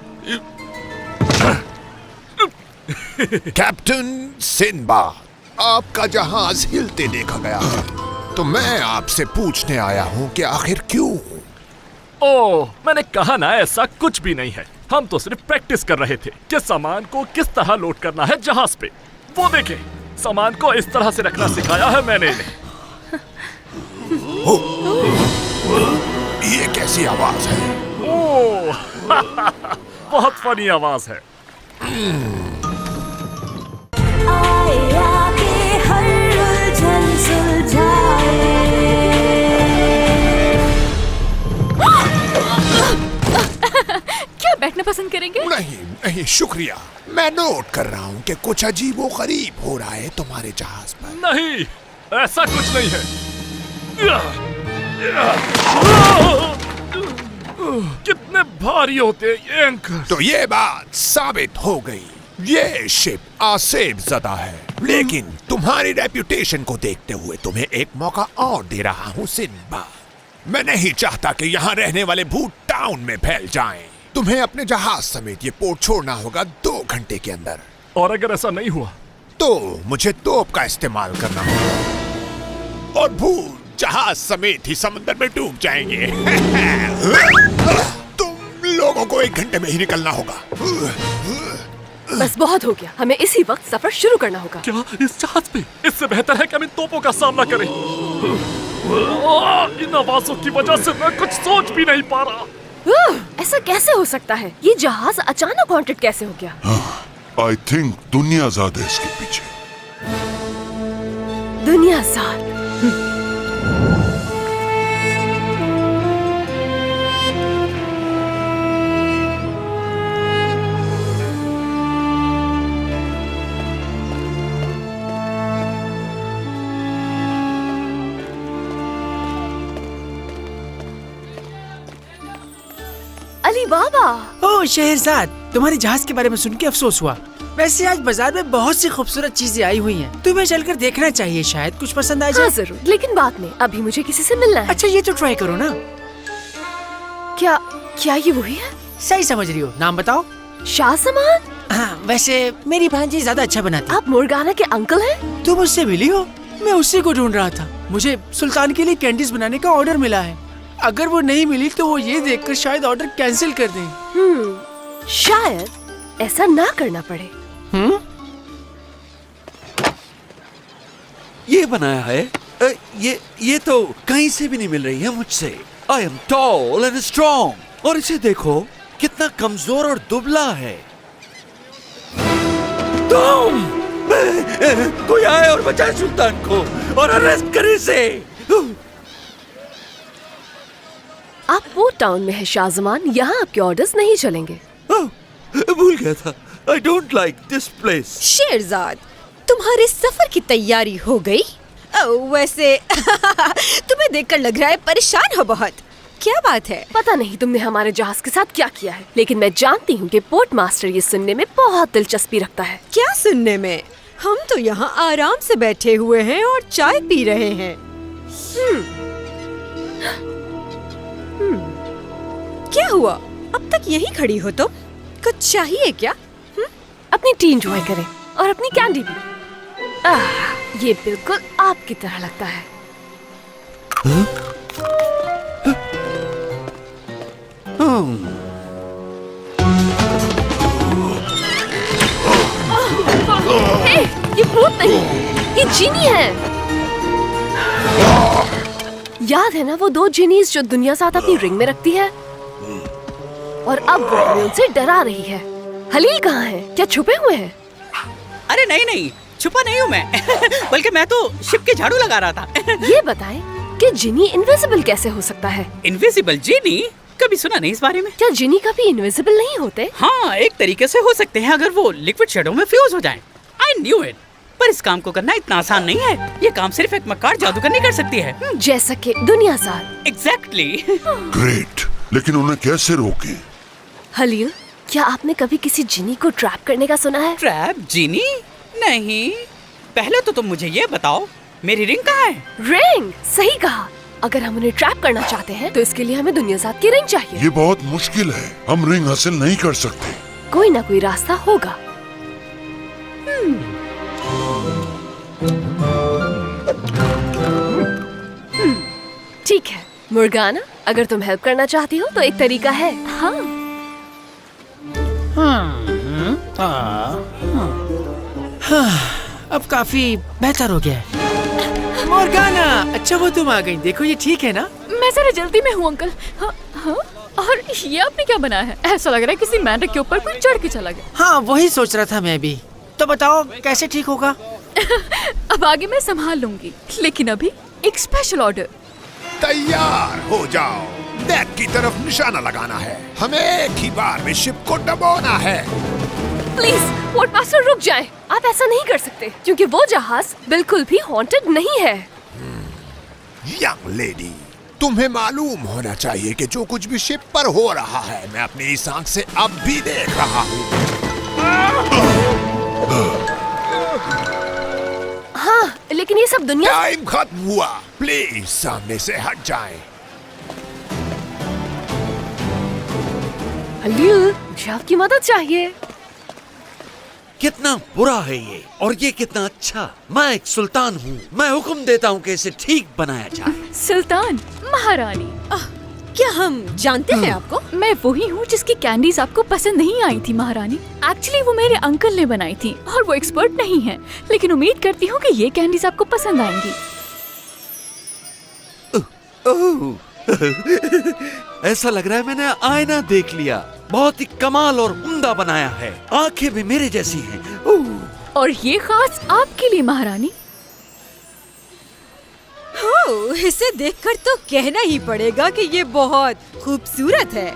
कैप्टन सिंबाद, आपका जहाज हिलते देखा गया है, तो मैं आपसे पूछने आया हूँ कि आखिर क्यों? ओह, मैंने कहा ना, ऐसा कुछ भी नहीं है। हम तो सिर्फ प्रैक्टिस कर रहे थे कि सामान को किस तरह लोड करना है जहाज पे। वो देखें, सामान को इस तरह से रखना सिखाया है मैंने इन्हें। ये कैसी आवाज है? ओह, बहुत फनी आवाज है। आए आके हर उलझन सुलझाए। क्या बैठना पसंद करेंगे? नहीं नहीं, शुक्रिया। मैं नोट कर रहा हूँ कि कुछ अजीबो गरीब हो रहा है तुम्हारे जहाज पर। नहीं, ऐसा कुछ नहीं है। कितने भारी होते हैं ये एंकर। तो ये बात साबित हो गई, ये शिप आसेब ज़दा है। लेकिन तुम्हारी रेपुटेशन को देखते हुए तुम्हें एक मौका और दे रहा हूँ सिंबाद। मैं नहीं चाहता कि यहाँ रहने वाले भूत टाउन में फैल जाएं। तुम्हें अपने जहाज समेत ये पोर्ट छोड़ना होगा 2 घंटे के अंदर। और अगर ऐसा नहीं हुआ तो मुझे तोप का इस्तेमाल करना होगा और भूत जहाज समेत ही समंदर में डूब जाएंगे। तुम लोगों को 1 घंटे में ही निकलना होगा। बस बहुत हो गया, हमें इसी वक्त सफर शुरू करना होगा। क्या इस जहाज पे? इससे बेहतर है कि हम इन तोपों का सामना करें। इन आवाजों की वजह से मैं कुछ सोच भी नहीं पा रहा। ऐसा कैसे हो सकता है? ये जहाज अचानक हॉन्टेड कैसे हो गया? आई थिंक दुनिया ज़ाद है इसके पीछे। दुनिया साथ। अली बाबा। ओह शहरजाद, तुम्हारे जहाज के बारे में सुन के अफसोस हुआ। वैसे आज बाजार में बहुत सी खूबसूरत चीजें आई हुई हैं। तुम्हें चलकर देखना चाहिए, शायद कुछ पसंद आ जाए। हाँ जरूर, लेकिन बाद में। अभी मुझे किसी से मिलना है। अच्छा ये तो ट्राई करो ना। क्या क्या ये वही है? सही समझ रही हो। नाम बताओ। शाह सामान। हाँ, वैसे मेरी भांजी ज्यादा अच्छा बनाती। आप मुर्गाना के अंकल हैं? तुम उससे मिली हो? मैं उसी को ढूंढ रहा था। मुझे सुल्तान के लिए कैंडीज बनाने का ऑर्डर मिला है। अगर वो नहीं मिली तो वो ये देखकर शायद ऑर्डर कैंसिल कर दें। शायद ऐसा ना करना पड़े। ये बनाया है? ये तो कहीं से भी नहीं मिल रही है मुझसे। I am tall and strong, और इसे देखो कितना कमजोर और दुबला है। तुम कोई आए और बचाए सुल्तान को और अरेस्ट करे इसे। आप वो टाउन में है शाहजमान, यहाँ आपके ऑर्डर्स नहीं चलेंगे। भूल गया था। I don't like this place. Sherzad, तुम्हारे सफर की तैयारी हो गई? वैसे तुम्हें देखकर लग रहा है परेशान हो बहुत। क्या बात है? पता नहीं तुमने हमारे जहाज के साथ क्या किया है, लेकिन मैं जानती हूँ कि पोर्ट मास्टर ये सुनने में बहुत दिलचस्पी रखता है। क्या सुनने में? हम तो यहाँ आराम से बैठे हुए हैं और चाय पी रहे हैं। क्या हुआ? अब तक यही खड़ी हो तुम? कुछ चाहिए क्या? अपनी टी एंजॉय करें और अपनी कैंडी भी। ये बिल्कुल आपकी तरह लगता है। हे, ये भूत नहीं, ये जीनी है। याद है ना वो 2 जीनीज जो दुनिया साथ अपनी रिंग में रखती है? और अब वो हमें उनसे डरा रही है। हलील कहाँ है? क्या छुपे हुए हैं? अरे नहीं नहीं, छुपा नहीं हूँ मैं। बल्कि मैं तो शिप के झाड़ू लगा रहा था। ये बताएं कि जिनी इनविजिबल कैसे हो सकता है? इनविजिबल जिनी? कभी सुना नहीं इस बारे में। क्या जिनी कभी इनविजिबल नहीं होते? हाँ, एक तरीके से हो सकते हैं अगर वो लिक्विड शेडो में फ्यूज हो जाएं। I knew it. पर इस काम को करना इतना आसान नहीं है। ये काम सिर्फ एक मक्कार जादूगर नहीं कर सकती है। जैसा कि दुनिया साथ। एग्जैक्टली। ग्रेट, लेकिन उन्हें कैसे रोके? हलील, क्या आपने कभी किसी जिनी को ट्रैप करने का सुना है? ट्रैप? जिनी? नहीं। पहले तो तुम मुझे ये बताओ मेरी रिंग कहाँ है? रिंग, सही कहा। अगर हम उन्हें ट्रैप करना चाहते हैं तो इसके लिए हमें दुनियाज़ाद की रिंग चाहिए। ये बहुत मुश्किल है, हम रिंग हासिल नहीं कर सकते। कोई ना कोई रास्ता होगा। ठीक है मुर्गाना, अगर तुम हेल्प करना चाहती हो तो एक तरीका है। हाँ अब काफी बेहतर हो गया है। मोर्गाना, अच्छा वो तुम आ गई। देखो ये ठीक है ना? मैं जरा जल्दी में हूँ अंकल। हाँ, हाँ? और ये आपने क्या बनाया है? ऐसा लग रहा है किसी मेंढक के ऊपर कोई चढ़ के चला गया। हाँ वही सोच रहा था मैं भी। तो बताओ कैसे ठीक होगा? अब आगे मैं संभाल लूंगी, लेकिन अभी एक स्पेशल ऑर्डर। तैयार हो जाओ, डेक की तरफ निशाना लगाना है। हमें एक ही बार में शिप को दबाना है। प्लीज पोर्ट मास्टर रुक जाए। आप ऐसा नहीं कर सकते क्योंकि वो जहाज बिल्कुल भी हॉन्टेड नहीं है। यंग लेडी, तुम्हें मालूम होना चाहिए कि जो कुछ भी शिप पर हो रहा है मैं अपनी इस आंख से अब भी देख रहा हूँ। हाँ, लेकिन ये सब दुनिया। टाइम खत्म हुआ, प्लीज सामने से हट जाएं। हलील, मुझे आपकी मदद चाहिए। कितना बुरा है ये, और ये कितना अच्छा। मैं एक सुल्तान हूँ, मैं हुक्म देता हूँ कि इसे ठीक बनाया जाए। सुल्तान, महारानी, क्या हम जानते हैं आपको? मैं वही हूँ जिसकी कैंडीज आपको पसंद नहीं आई थी महारानी। एक्चुअली वो मेरे अंकल ने बनाई थी और वो एक्सपर्ट नहीं है, लेकिन उम्मीद करती हूँ कि ये कैंडीज आपको पसंद आएंगी। ऐसा लग रहा है मैंने आईना देख लिया। बहुत ही कमाल और उम्दा बनाया है। आंखें भी मेरे जैसी हैं। और ये खास आपके लिए महारानी। इसे देखकर तो कहना ही पड़ेगा कि ये बहुत खूबसूरत है।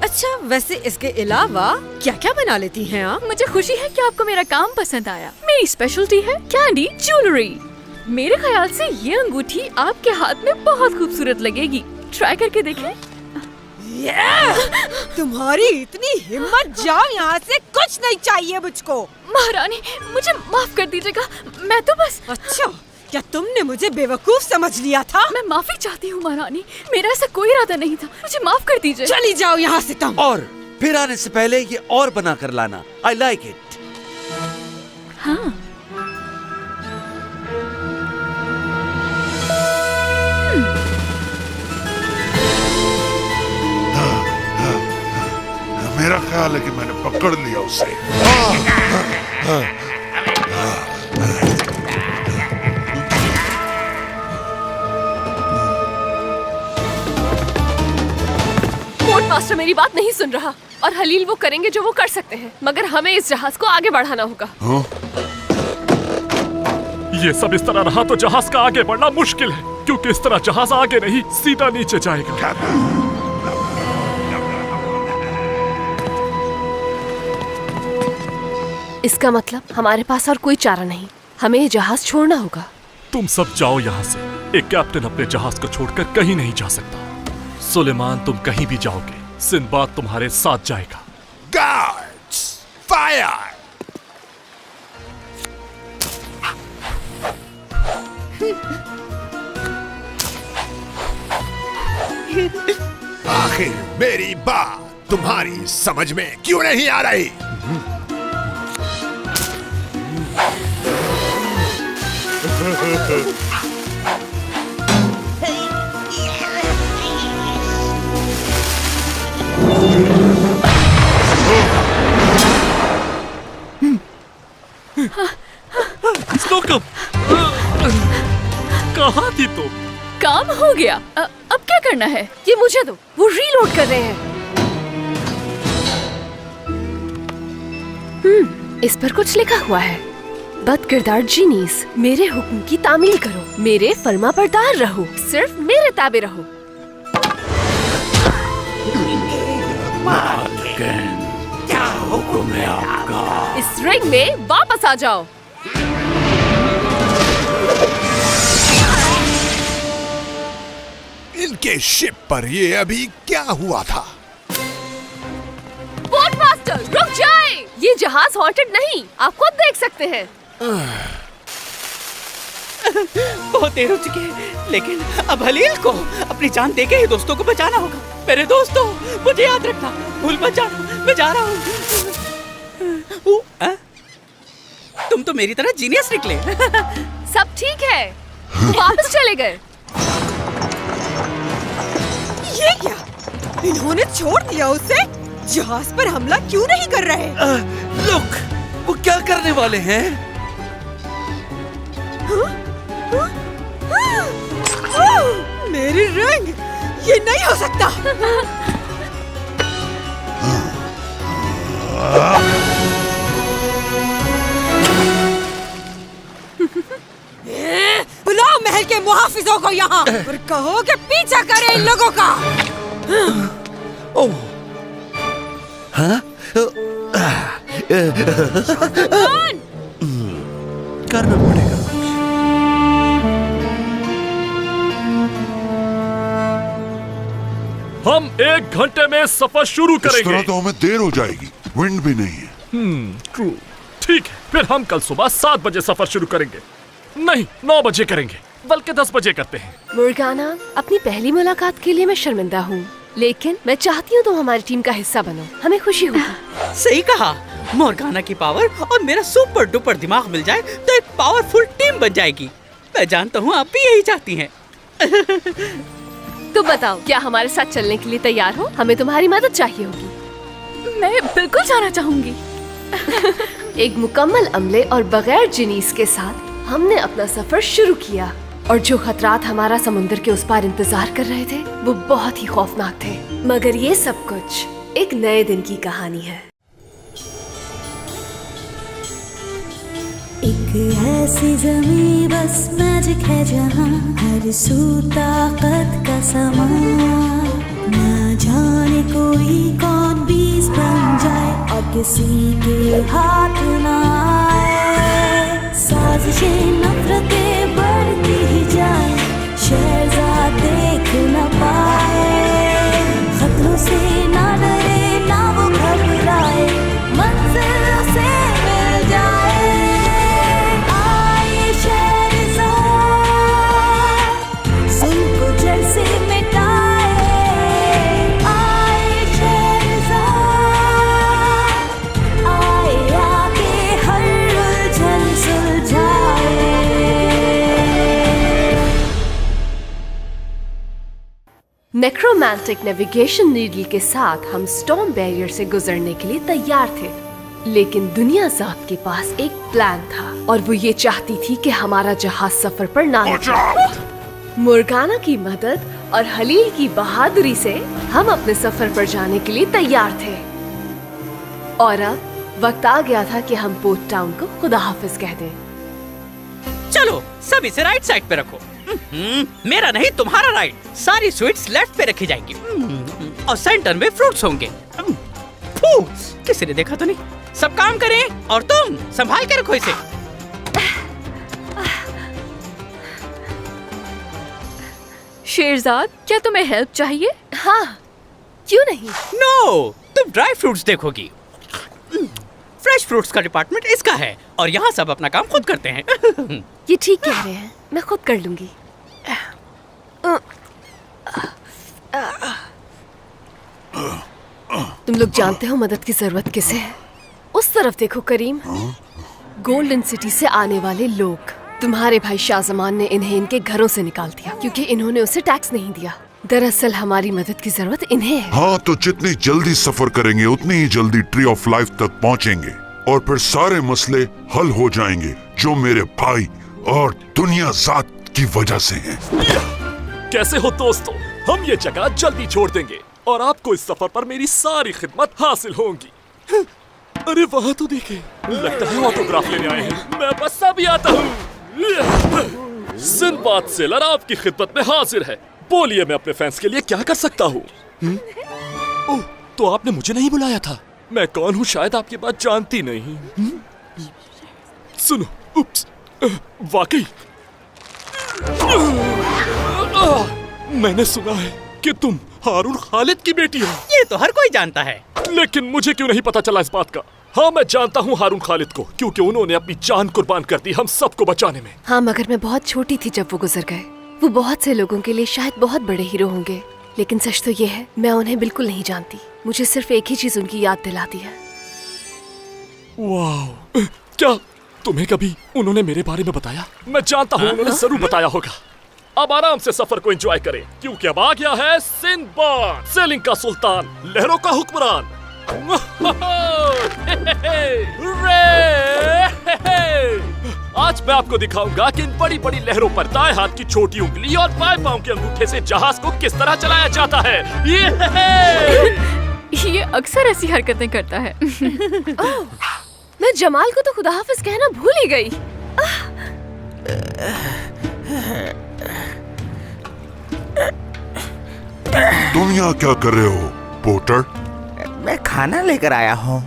अच्छा, वैसे इसके अलावा क्या क्या बना लेती हैं आप? मुझे खुशी है कि आपको मेरा काम पसंद आया। मेरी स्पेशलिटी है कैंडी ज्वेलरी। मेरे ख्याल से ये अंगूठी आपके हाथ में बहुत खूबसूरत लगेगी। ट्राई करके देखें। तुम्हारी इतनी हिम्मत, जाओ यहाँ से, कुछ नहीं चाहिए मुझको। महारानी, मुझे माफ कर दीजिएगा, मैं तो बस। अच्छा, क्या तुमने मुझे बेवकूफ समझ लिया था? मैं माफी चाहती हूँ महारानी, मेरा ऐसा कोई इरादा नहीं था, मुझे माफ कर दीजिए। चली जाओ यहाँ से तुम। और फिर आने से पहले ये और बना कर लाना। I like it. हाँ। मेरा ख्याल है कि मैंने पकड़ लिया उसे। पोर्ट मास्टर मेरी बात नहीं सुन रहा और हलील वो करेंगे जो वो कर सकते हैं, मगर हमें इस जहाज को आगे बढ़ाना होगा। ये सब इस तरह रहा तो जहाज का आगे बढ़ना मुश्किल है, क्योंकि इस तरह जहाज आगे नहीं सीधा नीचे जाएगा। इसका मतलब हमारे पास और कोई चारा नहीं, हमें ये जहाज छोड़ना होगा। तुम सब जाओ यहाँ से। एक कैप्टन अपने जहाज को छोड़कर कहीं नहीं जा सकता। सुलेमान, तुम कहीं भी जाओगे, सिंदबाद तुम्हारे साथ जाएगा। Guards, fire! आखिर मेरी बात तुम्हारी समझ में क्यों नहीं आ रही? स्नोकम, कहाँ थी तुम? काम हो गया। अब क्या करना है? ये मुझे दो, वो रीलोड कर रहे हैं। इस पर कुछ लिखा हुआ है, बदकिरदार जीनीस, मेरे हुक्म की तामील करो, मेरे फर्माबरदार रहो, सिर्फ मेरे ताबे रहो। क्या हुक्म है आपका? इस रिंग में वापस आ जाओ। इनके शिप पर ये अभी क्या हुआ था? पोर्ट मास्टर रुक जाए, ये जहाज हॉन्टेड नहीं, आप खुद देख सकते हैं। बहुत देर हो चुकी है, लेकिन अब हलील को अपनी जान देके ही दोस्तों को बचाना होगा। मेरे दोस्तों, मुझे याद रखना, भूल मत जाना, मैं जा रहा हूँ। तुम तो मेरी तरह जीनियस निकले। सब ठीक है, वापस चले गए। ये क्या? इन्होंने छोड़ दिया उसे? जहाज पर हमला क्यों नहीं कर रहे? लुक, वो क्या करने वाले हैं? मेरी रिंग, ये नहीं हो सकता। बुलाओ महल के मुहाफिजों को यहाँ और कहो कि पीछा करे इन लोगों का। ओह, हाँ? करना पड़ेगा। हम 1 घंटे में सफर शुरू इस तरह करेंगे। तो हमें देर हो जाएगी, विंड भी नहीं है। ट्रू। ठीक है, फिर हम कल सुबह 7 बजे सफर शुरू करेंगे। नहीं, 9 बजे करेंगे, बल्कि 10 बजे करते हैं। मुर्गाना, अपनी पहली मुलाकात के लिए मैं शर्मिंदा हूँ, लेकिन मैं चाहती हूँ तुम हमारी टीम का हिस्सा बनो, हमें खुशी होगी। सही कहा। मोर्गाना की पावर और मेरा सुपर डुपर दिमाग मिल जाए तो एक पावरफुल टीम बन जाएगी। मैं जानता हूँ आप भी यही चाहती हैं। तो बताओ, क्या हमारे साथ चलने के लिए तैयार हो? हमें तुम्हारी मदद चाहिए होगी। मैं बिल्कुल जाना चाहूंगी। एक मुकम्मल अमले और बगैर जिनीस के साथ हमने अपना सफर शुरू किया, और जो खतरात हमारा समुद्र के उस पार इंतजार कर रहे थे वो बहुत ही खौफनाक थे। मगर ये सब कुछ एक नए दिन की कहानी है। एक ऐसी जमीन बस मैजिक है जहाँ हर सू ताकत का समा, ना जाने कोई कौन बीज बन जाए और किसी के हाथ ना आए। साजिशें नफरतें बढ़ती ही जाए, शहजाद देख न पाए। खतरों से ना डरे ना वो घबराए, मंजिल से मिल जाए। आए शहजाद, जुल्म को जड़ से मिटाए। आए शहजाद, आए आके हर उलझन सुलझाए। नेक्रोमैंटिक नेविगेशन नीडल के साथ हम स्टॉर्म बैरियर से गुजरने के लिए तैयार थे, लेकिन दुनिया ज़ात के पास एक प्लान था, और वो ये चाहती थी कि हमारा जहाज सफर पर ना रुके। मुर्गाना की मदद और हलील की बहादुरी से हम अपने सफर पर जाने के लिए तैयार थे, और अब वक्त आ गया था कि हम पोर्ट टाउन को खुदा हाफिज कह दें। चलो, सब इसे राइट साइड पे रखो। मेरा नहीं, तुम्हारा राइट। सारी स्वीट्स लेफ्ट पे रखी जाएंगी, और सेंटर में फ्रूट्स होंगे। फू, किसी ने देखा तो नहीं? सब काम करें, और तुम संभाल के रखो इसे। शेरजाद, क्या तुम्हें हेल्प चाहिए? हाँ, क्यों नहीं? नो, तुम ड्राई फ्रूट्स देखोगी। फ्रेश फ्रूट्स का डिपार्टमेंट इसका है, और यहाँ सब अपना काम खुद करते हैं। ये ठीक कह रहे हैं, मैं खुद कर लूंगी। तुम लोग जानते हो मदद की जरूरत किसे है? उस तरफ देखो करीम, गोल्डन सिटी से आने वाले लोग। तुम्हारे भाई शाहजमान ने इन्हें इनके घरों से निकाल दिया क्योंकि इन्होंने उसे टैक्स नहीं दिया। दरअसल हमारी मदद की जरूरत इन्हें है। हाँ, तो जितनी जल्दी सफर करेंगे उतनी ही जल्दी ट्री ऑफ लाइफ तक पहुँचेंगे, और फिर सारे मसले हल हो जाएंगे जो मेरे भाई और दुनिया ज़ात की वजह से हैं। कैसे हो दोस्तों? हम ये जगह जल्दी छोड़ देंगे और आपको इस सफर पर मेरी सारी खिदमत हासिल होंगी। अरे वहाँ तो देखे, लगता है ऑटोग्राफ लेने आए हैं। मैं बस अभी आता हूँ। सिंबाद सेलर आपकी खिदमत में हाजिर है। बोलिए, मैं अपने फैंस के लिए क्या कर सकता हूँ? ओह, तो आपने मुझे नहीं बुलाया था। मैं कौन हूँ शायद आप ये बात जानती नहीं। सुनो, उप्स, वाकई मैंने सुना है कि तुम हारून खालिद की बेटी हो। ये तो हर कोई जानता है। लेकिन मुझे क्यों नहीं पता चला इस बात का? हाँ मैं जानता हूँ हारून खालिद को, क्योंकि उन्होंने अपनी जान कुर्बान कर दी हम सबको बचाने में। हाँ, मगर मैं बहुत छोटी थी जब वो गुजर गए। वो बहुत से लोगों के लिए शायद बहुत बड़े हीरो होंगे, लेकिन सच तो ये है मैं उन्हें बिल्कुल नहीं जानती। मुझे सिर्फ एक ही चीज उनकी याद दिलाती है। वाह, क्या तुम्हें कभी उन्होंने मेरे बारे में बताया? मैं जानता हूँ उन्होंने जरूर बताया होगा। अब आराम से सफर को एंजॉय करें, क्योंकि अब आ गया है सिंदबाद, सेलिंग का सुल्तान, लहरों का हुक्मरान। आज मैं आपको दिखाऊंगा कि इन बड़ी बड़ी लहरों पर दाएं हाथ की छोटी उंगली और बाएं पांव के अंगूठे से जहाज को किस तरह चलाया जाता है। ये अक्सर ऐसी हरकतें करता है। मैं जमाल को तो खुदा हाफिज कहना भूल ही गई। तुम यहाँ क्या कर रहे हो पोर्टर? मैं खाना लेकर आया हूँ।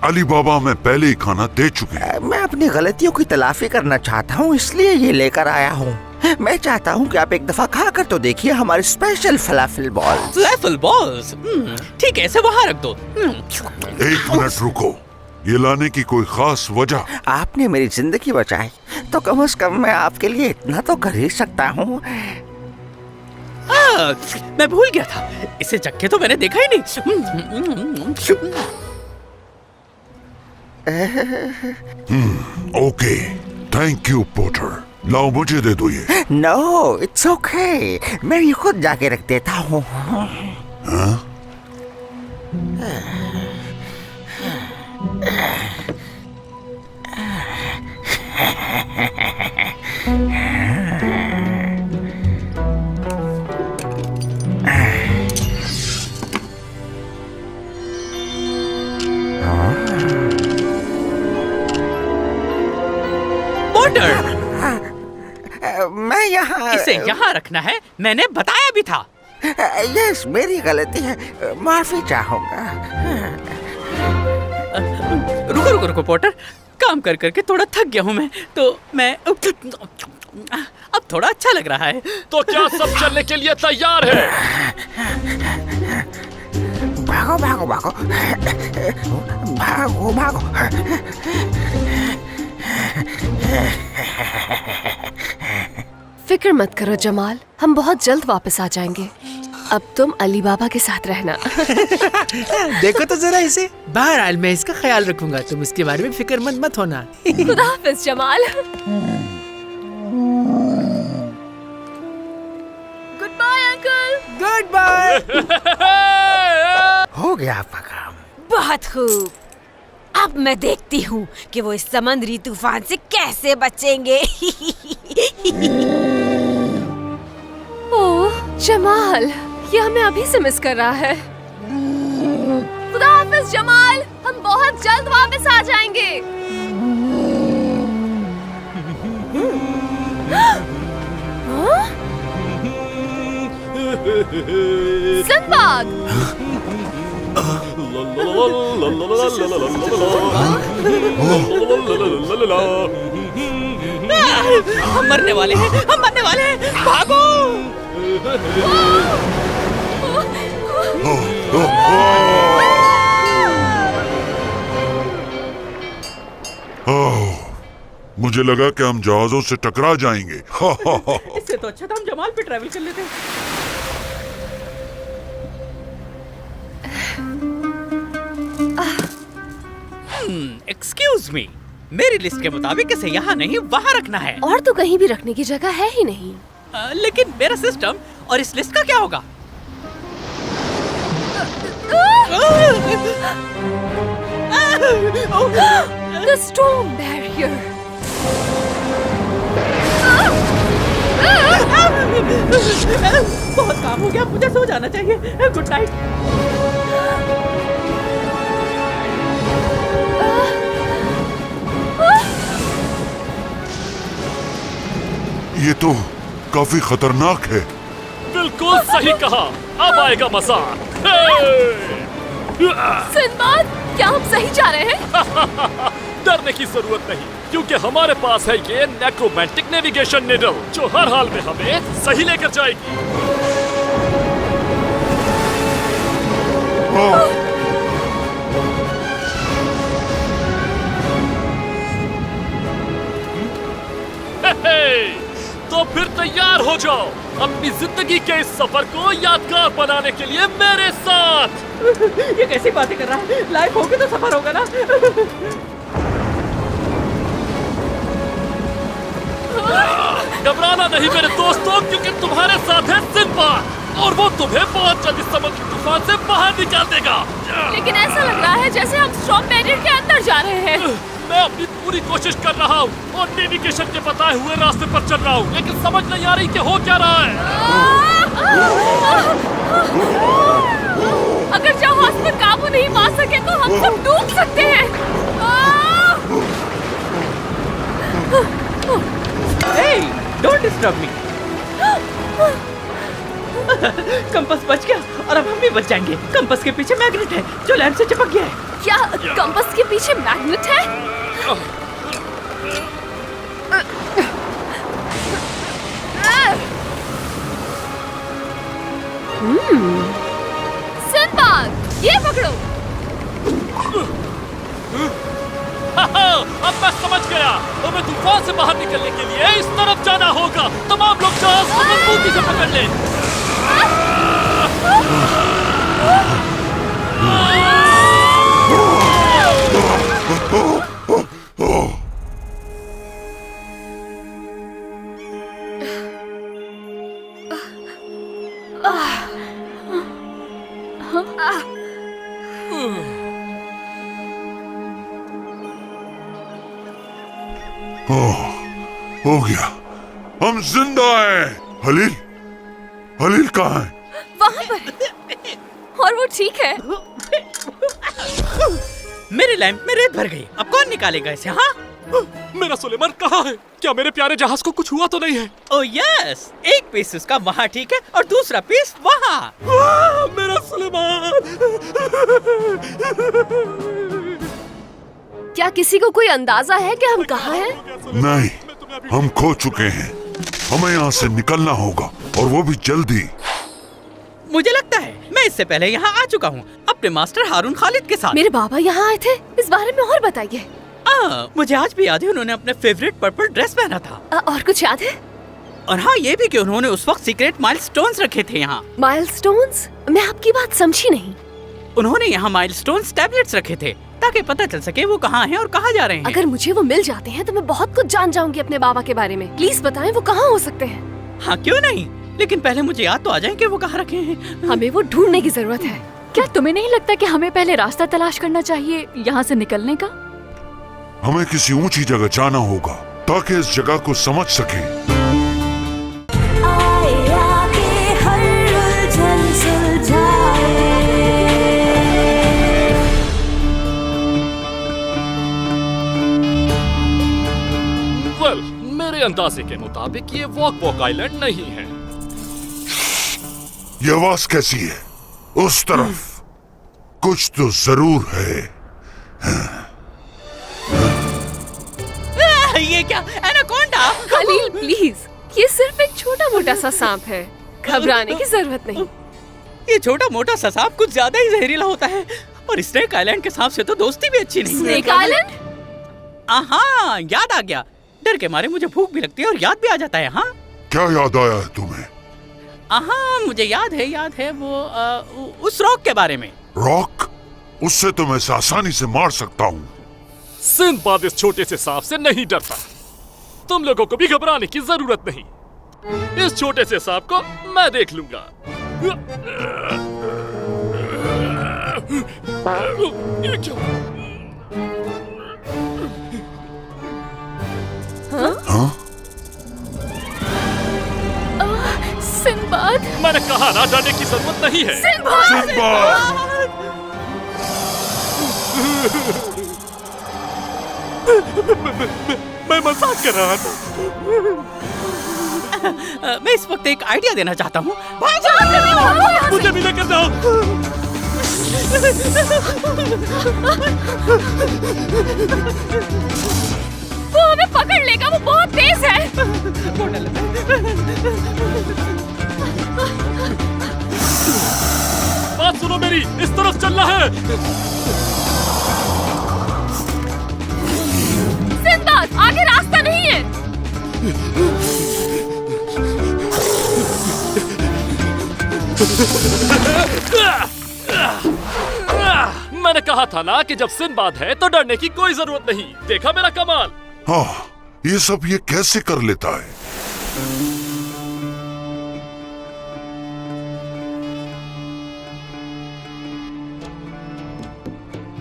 अली बाबा में पहले ही खाना दे चुके हैं। मैं अपनी गलतियों की तलाफी करना चाहता हूँ, इसलिए ये लेकर आया हूँ। मैं चाहता हूँ कि आप एक दफा खाकर तो देखिए हमारे स्पेशल फलाफल बॉल्स। फलाफल बॉल्स? ठीक है, इसे वहाँ रख दो। 1 मिनट रुको, ये लाने की कोई खास वजह? आपने मेरी जिंदगी बचाई, तो कम से कम मैं आपके लिए इतना तो कर ही सकता हूँ। मैं भूल गया था, इसे चक्के तो मैंने देखा ही नहीं। Okay, thank you porter. लाओ मुझे दे दो ये। नो, इट्स ओके, मैं ये खुद जाके रख देता हूँ। मैं यहाँ इसे यहाँ रखना है, मैंने बताया भी था। यस, मेरी गलती है, माफी चाहूंगा। रुको रुको रुको पोर्टर, काम कर करके थोड़ा थक गया हूँ मैं, तो मैं अब थोड़ा अच्छा लग रहा है। तो क्या सब चलने के लिए तैयार है? भागो भागो भागो भागो भागो। फिक्र मत करो जमाल, हम बहुत जल्द वापस आ जाएंगे। अब तुम अली बाबा के साथ रहना। देखो तो जरा इसे। बहरहाल मैं इसका ख्याल रखूंगा, तुम इसके बारे में फिक्रमंद मत होना। खुदा हाफिज Jamal. Good bye uncle. Good bye. हो गया आपका काम। बहुत खूब। अब मैं देखती हूँ कि वो इस समंदरी तूफान से कैसे बचेंगे। ओह जमाल, ये हमें अभी से मिस कर रहा है। खुदा हाफिज जमाल, हम बहुत जल्द वापस आ जाएंगे। हाँ? सिंदबाद! हम मरने वाले हैं, हम मरने वाले हैं, भागो! मुझे लगा कि हम जहाजों से टकरा जाएंगे। इससे तो अच्छा था हम जमाल पे ट्रैवल कर लेते। एक्सक्यूज मी, मेरी लिस्ट के मुताबिक इसे यहाँ नहीं वहाँ रखना है। और तो कहीं भी रखने की जगह है ही नहीं। लेकिन मेरा सिस्टम और इस लिस्ट का क्या होगा? The storm barrier. बहुत काम हो गया, मुझे सो जाना चाहिए। Good night. ये तो काफी खतरनाक है। बिल्कुल सही कहा, अब आएगा मजा। सिंदबाद, क्या हम सही जा रहे हैं? डरने की जरूरत नहीं, क्योंकि हमारे पास है ये नेक्रोमैंटिक नेविगेशन निडल, जो हर हाल में हमें सही लेकर जाएगी। तो फिर तैयार हो जाओ अपनी जिंदगी के इस सफर को यादगार बनाने के लिए मेरे साथ। ये कैसी बातें कर रहा है? लाइफ होगी तो सफर होगा ना। घबराना नहीं मेरे दोस्तों, क्योंकि तुम्हारे साथ है सिंबाद और वो तुम्हें बहुत जल्दी समुद्र तूफान से बाहर निकाल देगा। लेकिन ऐसा लग रहा है जैसे हम स्टॉर्म बैरियर के अंदर जा रहे हैं। मैं अपनी पूरी कोशिश कर रहा हूँ और नेविगेशन के बताए हुए रास्ते पर चल रहा हूँ, लेकिन समझ नहीं आ रही कि हो क्या रहा है। अगर जहाज पर काबू नहीं पा सके तो हम सब डूब सकते हैं। Hey, don't disturb me. Compass बच गया और अब हम भी बच जाएंगे। कंपास के पीछे मैग्नेट है जो लैंप से चिपक गया है। क्या कंपास के पीछे मैग्नेट है? सिंबाद, ये पकड़ो। अब मैं समझ गया, हमें तूफान से बाहर निकलने के लिए इस तरफ जाना होगा। तमाम लोग जहाज को मजबूती से पकड़ लें। हो गया, हम जिंदा हैं। हलील, हलील कहाँ है? वहाँ पर। और वो ठीक है। मेरे लैंप में रेत भर गई, अब कौन निकालेगा इसे? हाँ, मेरा सुलेमान कहाँ है? क्या मेरे प्यारे जहाज को कुछ हुआ तो नहीं है? ओह यस, एक पीस उसका वहाँ ठीक है और दूसरा पीस वहाँ। मेरा सुलेमान। क्या किसी को कोई अंदाजा है कि हम कहाँ हैं? नहीं, हम खो चुके हैं। हमें यहाँ से निकलना होगा और वो भी जल्दी। मुझे लगता है मैं इससे पहले यहाँ आ चुका हूँ अपने मास्टर हारून खालिद के साथ। मेरे बाबा यहाँ आए थे, इस बारे में और बताइए। मुझे आज भी याद है उन्होंने अपने फेवरेट पर्पल ड्रेस पहना था। और कुछ याद है? और हाँ, ये भी कि उन्होंने उस वक्त सीक्रेट माइलस्टोन्स रखे थे यहाँ। माइलस्टोन्स? मैं आपकी बात समझी नहीं। उन्होंने यहाँ माइलस्टोन्स टैबलेट्स रखे थे ताकि पता चल सके वो कहाँ हैं और कहाँ जा रहे हैं। अगर मुझे वो मिल जाते हैं तो मैं बहुत कुछ जान जाऊंगी अपने बाबा के बारे में। प्लीज बताएं वो कहाँ हो सकते हैं। हाँ क्यों नहीं, लेकिन पहले मुझे याद तो आ जाए कि वो कहाँ रखे हैं। हमें वो ढूंढने की जरूरत है। क्या तुम्हें नहीं लगता कि हमें पहले रास्ता तलाश करना चाहिए यहाँ से निकलने का? हमें किसी ऊंची जगह जाना होगा ताकि इस जगह को समझ सके। आए आके हर उलझन सुलझाए। वेल, मेरे अंदाजे के मुताबिक ये वॉक आइलैंड नहीं है। ये आवाज कैसी है? उस तरफ कुछ तो जरूर है। ये क्या, एनाकोंडा? खलील प्लीज, ये सिर्फ एक छोटा मोटा सा सांप है, घबराने की जरूरत नहीं। ये छोटा मोटा सा सांप कुछ ज्यादा ही जहरीला होता है और स्नेक आइलैंड के सांप से तो दोस्ती भी अच्छी नहीं। Snake island? हाँ, याद आ गया। डर के मारे मुझे भूख भी लगती है और याद भी आ जाता है। हाँ, क्या याद आया है तुम्हें? हाँ मुझे याद है वो उस रॉक के बारे में। रॉक? उससे तो मैं इसे आसानी से मार सकता हूँ। सिंबाद इस छोटे से सांप से नहीं डरता। तुम लोगों को भी घबराने की जरूरत नहीं। इस छोटे से सांप को मैं देख लूंगा। ये क्या? हाँ? सिंबाद, मैंने कहा ना, डरने की जरूरत नहीं है। सिंबाद! मैं मजाक कर रहा था। मैं इस वक्त एक आइडिया देना चाहता हूँ। मुझे भी लेकर जाओ। वो हमें पकड़ लेगा, वो बहुत तेज है। बात सुनो मेरी, इस तरफ चलना है। सिंबाद, आगे रास्ता नहीं है। मैंने कहा था ना कि जब सिंबाद है तो डरने की कोई जरूरत नहीं। देखा मेरा कमाल? हाँ, ये सब ये कैसे कर लेता है?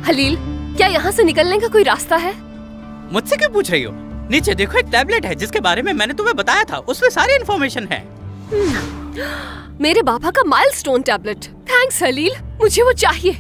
हलील, क्या यहाँ से निकलने का कोई रास्ता है? मुझसे क्यों पूछ रही हो? नीचे देखो, एक टैबलेट है जिसके बारे में मैंने तुम्हें बताया था, उसमें सारी इन्फॉर्मेशन है। मेरे पापा का माइलस्टोन टैबलेट। थैंक्स हलील, मुझे वो चाहिए।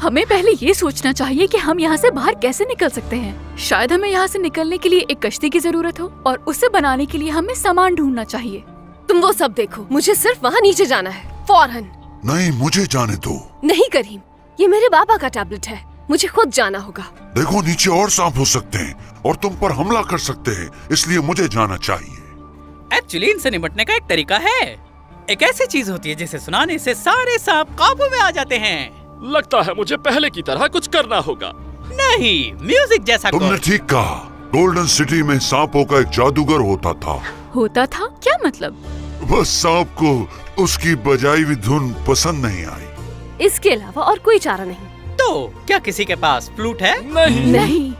हमें पहले ये सोचना चाहिए कि हम यहाँ से बाहर कैसे निकल सकते हैं। शायद हमें यहाँ से निकलने के लिए एक कश्ती की जरूरत हो और उसे बनाने के लिए हमें सामान ढूंढना चाहिए। तुम वो सब देखो, मुझे सिर्फ वहाँ नीचे जाना है, फौरन। नहीं, मुझे जाने दो। नहीं करीम, ये मेरे पापा का टैबलेट है, मुझे खुद जाना होगा। देखो, नीचे और सांप हो सकते हैं और तुम पर हमला कर सकते हैं, इसलिए मुझे जाना चाहिए। एक्चुअली इनसे निपटने का एक तरीका है। एक ऐसी चीज होती है जिसे सुनाने से सारे सांप काबू में आ जाते हैं। लगता है मुझे पहले की तरह कुछ करना होगा। नहीं, म्यूजिक जैसा। तुमने ठीक कहा। गोल्डन सिटी में सांपों का एक जादूगर होता था। होता था? क्या मतलब? बस सांप को उसकी बजाई हुई धुन पसंद नहीं आई। इसके अलावा और कोई चारा नहीं। तो क्या किसी के पास फ्लूट है? नहीं।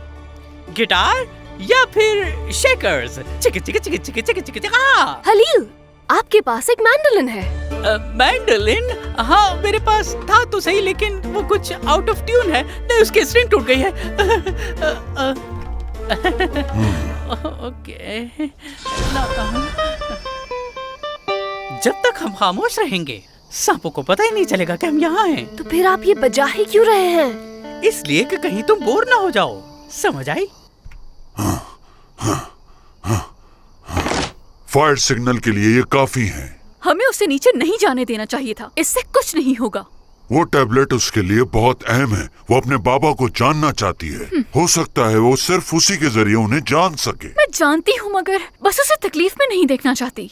गिटार या फिर शेकर्स? चिक चिक चिक चिक चिक चिक चिक। हाँ। हलील, आपके पास एक मैंडोलिन है। मैंडोलिन? हाँ, मेरे पास था तो सही, लेकिन वो कुछ आउट ऑफ ट्यून है। नहीं, उसकी स्ट्रिंग टूट गई है। ओके। जब तक हम खामोश रहेंगे, सांपों को पता ही नहीं चलेगा कि हम यहाँ हैं। तो फिर आप ये बजा ही क्यों रहे हैं? इसलिए कि कहीं तुम बोर ना हो जाओ। समझ आई? फायर सिग्नल के लिए ये काफी है। हमें उसे नीचे नहीं जाने देना चाहिए था, इससे कुछ नहीं होगा। वो टैबलेट उसके लिए बहुत अहम है। वो अपने बाबा को जानना चाहती है। हो सकता है वो सिर्फ उसी के जरिए उन्हें जान सके। मैं जानती हूँ, मगर बस उसे तकलीफ में नहीं देखना चाहती।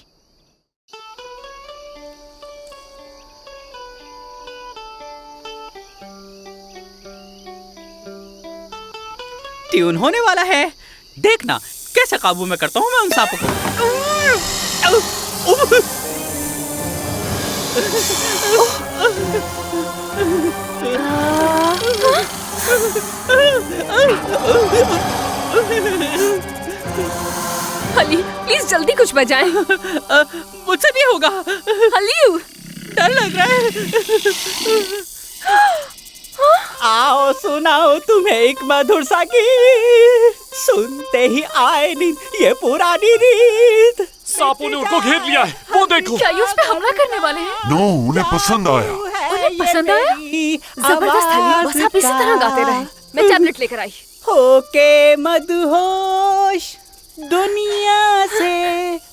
ट्यून होने वाला है। देखना कैसे काबू में करता हूँ मैं उन सांपों को। हली, प्लीज जल्दी कुछ बजाएं। मुझसे नहीं होगा। हली, डर लग रहा है। आओ सुनाओ तुम्हें एक मधुर सा गीत, सुनते ही आए नींद ये पुरानी रीत। सांपों ने उनको घेर लिया है, वो देखो। क्या ये उस पे हमला करने वाले हैं? नो, उन्हें पसंद आया। उन्हें पसंद आया? जबरदस्त हली, बस आप इसी तरह गाते रहे। मैं टैबलेट लेकर आई। होके मदहोश दुनिया से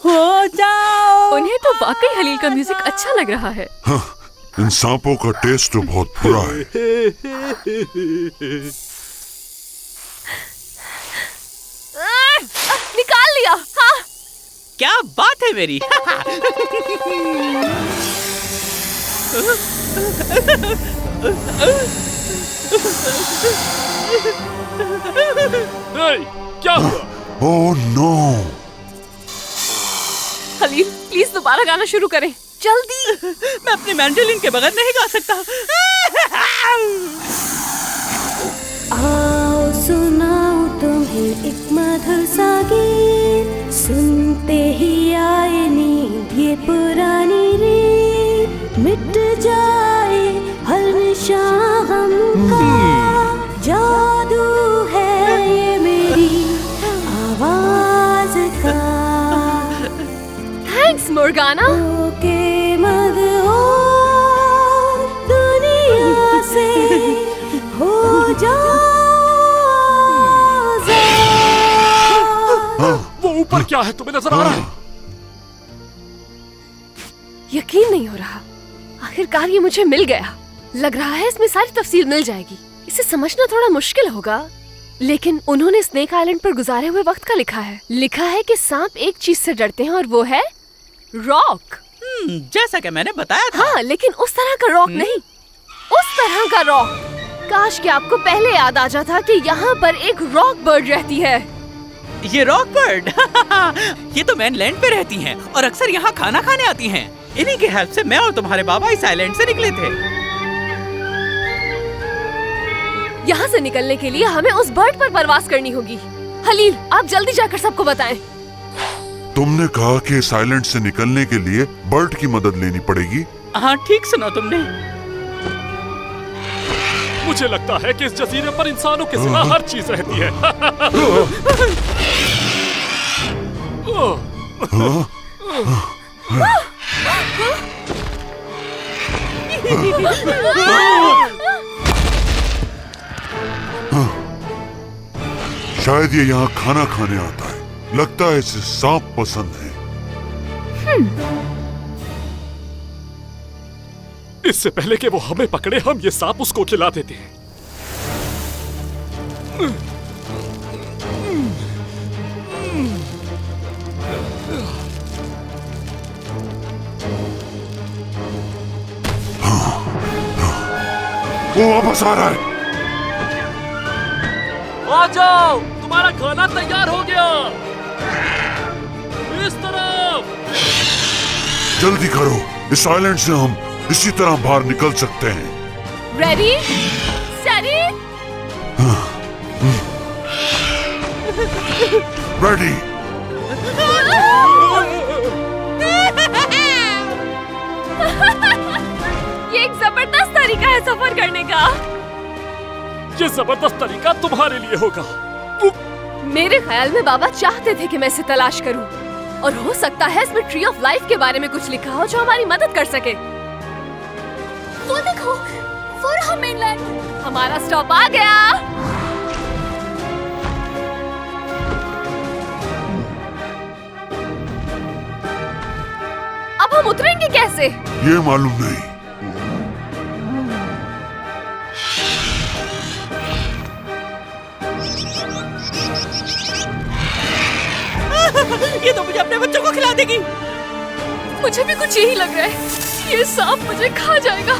हो जाओ। उन्हें तो वाकई हलील का म्यूजिक अच्छा लग रहा है। हाँ, इन सांपों का टेस्ट तो बहुत बुरा है। निकाल लिया। हाँ। क्या बात है मेरी। क्या हुआ? Oh no. हलील, प्लीज दोबारा गाना शुरू करें, जल्दी। मैं अपनी मैंडोलिन के बगैर नहीं गा सकता। आओ सुनाऊं तुम्हें एक मधुर सा गीत, सुनते ही आए नींद ये पुरानी रीत, मिट जाए हर निशान गम का, जादू है ये मेरी आवाज का। थैंक्स मुर्गाना। के मद हो दुनिया से हो जाओ। वो ऊपर क्या है, तुम्हें नजर आ रहा है? यकीन नहीं हो रहा, आखिरकार ये मुझे मिल गया। लग रहा है इसमें सारी तफसील मिल जाएगी। इसे समझना थोड़ा मुश्किल होगा, लेकिन उन्होंने स्नेक आइलैंड पर गुजारे हुए वक्त का लिखा है। लिखा है कि सांप एक चीज से डरते हैं और वो है रॉक। जैसा कि मैंने बताया था। हाँ, लेकिन उस तरह का रॉक नहीं, उस तरह का रॉक। काश कि आपको पहले याद आ जाता कि यहाँ पर एक रॉक बर्ड रहती है। ये रॉक बर्ड? ये तो मेनलैंड पे रहती हैं और अक्सर यहाँ खाना खाने आती हैं। इन्हीं की हेल्प से मैं और तुम्हारे बाबा इस आइलैंड से निकले थे। यहाँ से निकलने के लिए हमें उस बर्ड पर परवास करनी होगी। हलील, आप जल्दी जाकर सबको बताएं। तुमने कहा कि इस आइलैंड से निकलने के लिए बर्ड की मदद लेनी पड़ेगी। हाँ, ठीक सुना तुमने। मुझे लगता है कि इस जजीरे पर इंसानों के सिवा हर चीज रहती है। शायद ये यहाँ खाना खाने आता है। लगता है इसे सांप पसंद है। इससे पहले कि वो हमें पकड़े, हम ये सांप उसको खिला देते हैं। वो वापस आ रहा है। आ जाओ, तुम्हारा खाना तैयार हो गया। इस तरफ। जल्दी करो, इस आइलैंड से हम इसी तरह बाहर निकल सकते हैं। Ready, steady, ready. ये एक जबरदस्त तरीका है सफर करने का। ये जबरदस्त तरीका तुम्हारे लिए होगा। मेरे ख्याल में बाबा चाहते थे कि मैं इसे तलाश करूं, और हो सकता है इसमें ट्री ऑफ लाइफ के बारे में कुछ लिखा हो जो हमारी मदद कर सके। वो देखो, फरहा मेनलैंड। हमारा स्टॉप आ गया। अब हम उतरेंगे कैसे? ये मालूम नहीं। ये तो मुझे अपने बच्चों को खिला देगी। मुझे भी कुछ यही लग रहा है। ये सांप मुझे खा जाएगा।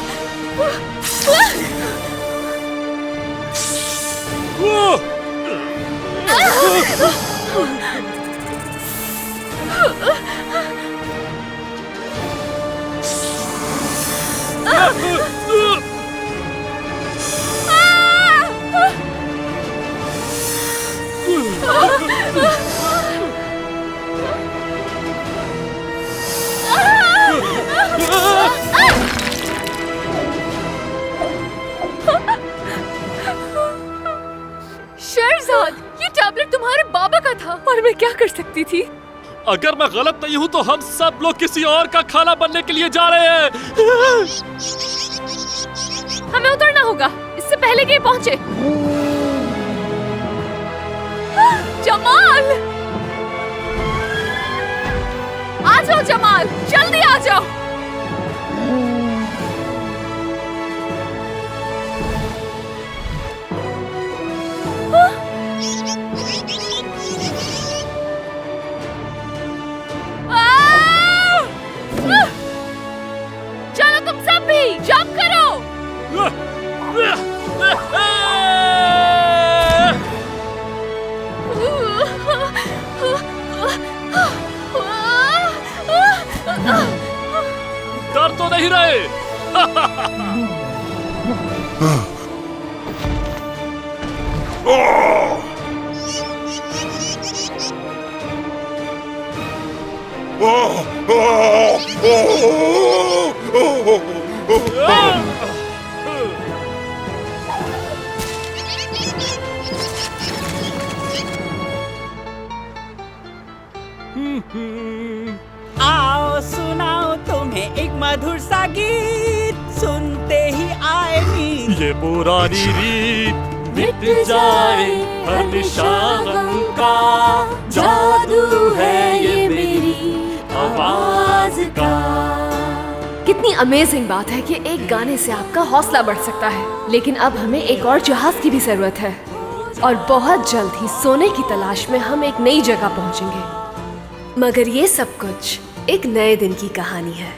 शेरज़ाद, ये टैबलेट तुम्हारे बाबा का था और मैं क्या कर सकती थी? अगर मैं गलत नहीं हूँ तो हम सब लोग किसी और का खाना बनने के लिए जा रहे हैं। हमें उतरना होगा इससे पहले कि ये पहुंचे। जमाल, आ जाओ जमाल, जल्दी आ जाओ। चलो तुम सब भी जंप करो। डर तो नहीं रहे। आओ सुनाओ तुम्हें एक मधुर सा गीत, सुनते ही आए नींद। ये पुरानी रीत मिट जाए, हर निशान का जादू है ये मेरी आवाज का। कितनी अमेजिंग बात है कि एक गाने से आपका हौसला बढ़ सकता है। लेकिन अब हमें एक और जहाज की भी जरूरत है, और बहुत जल्द ही सोने की तलाश में हम एक नई जगह पहुंचेंगे। मगर ये सब कुछ एक नए दिन की कहानी है।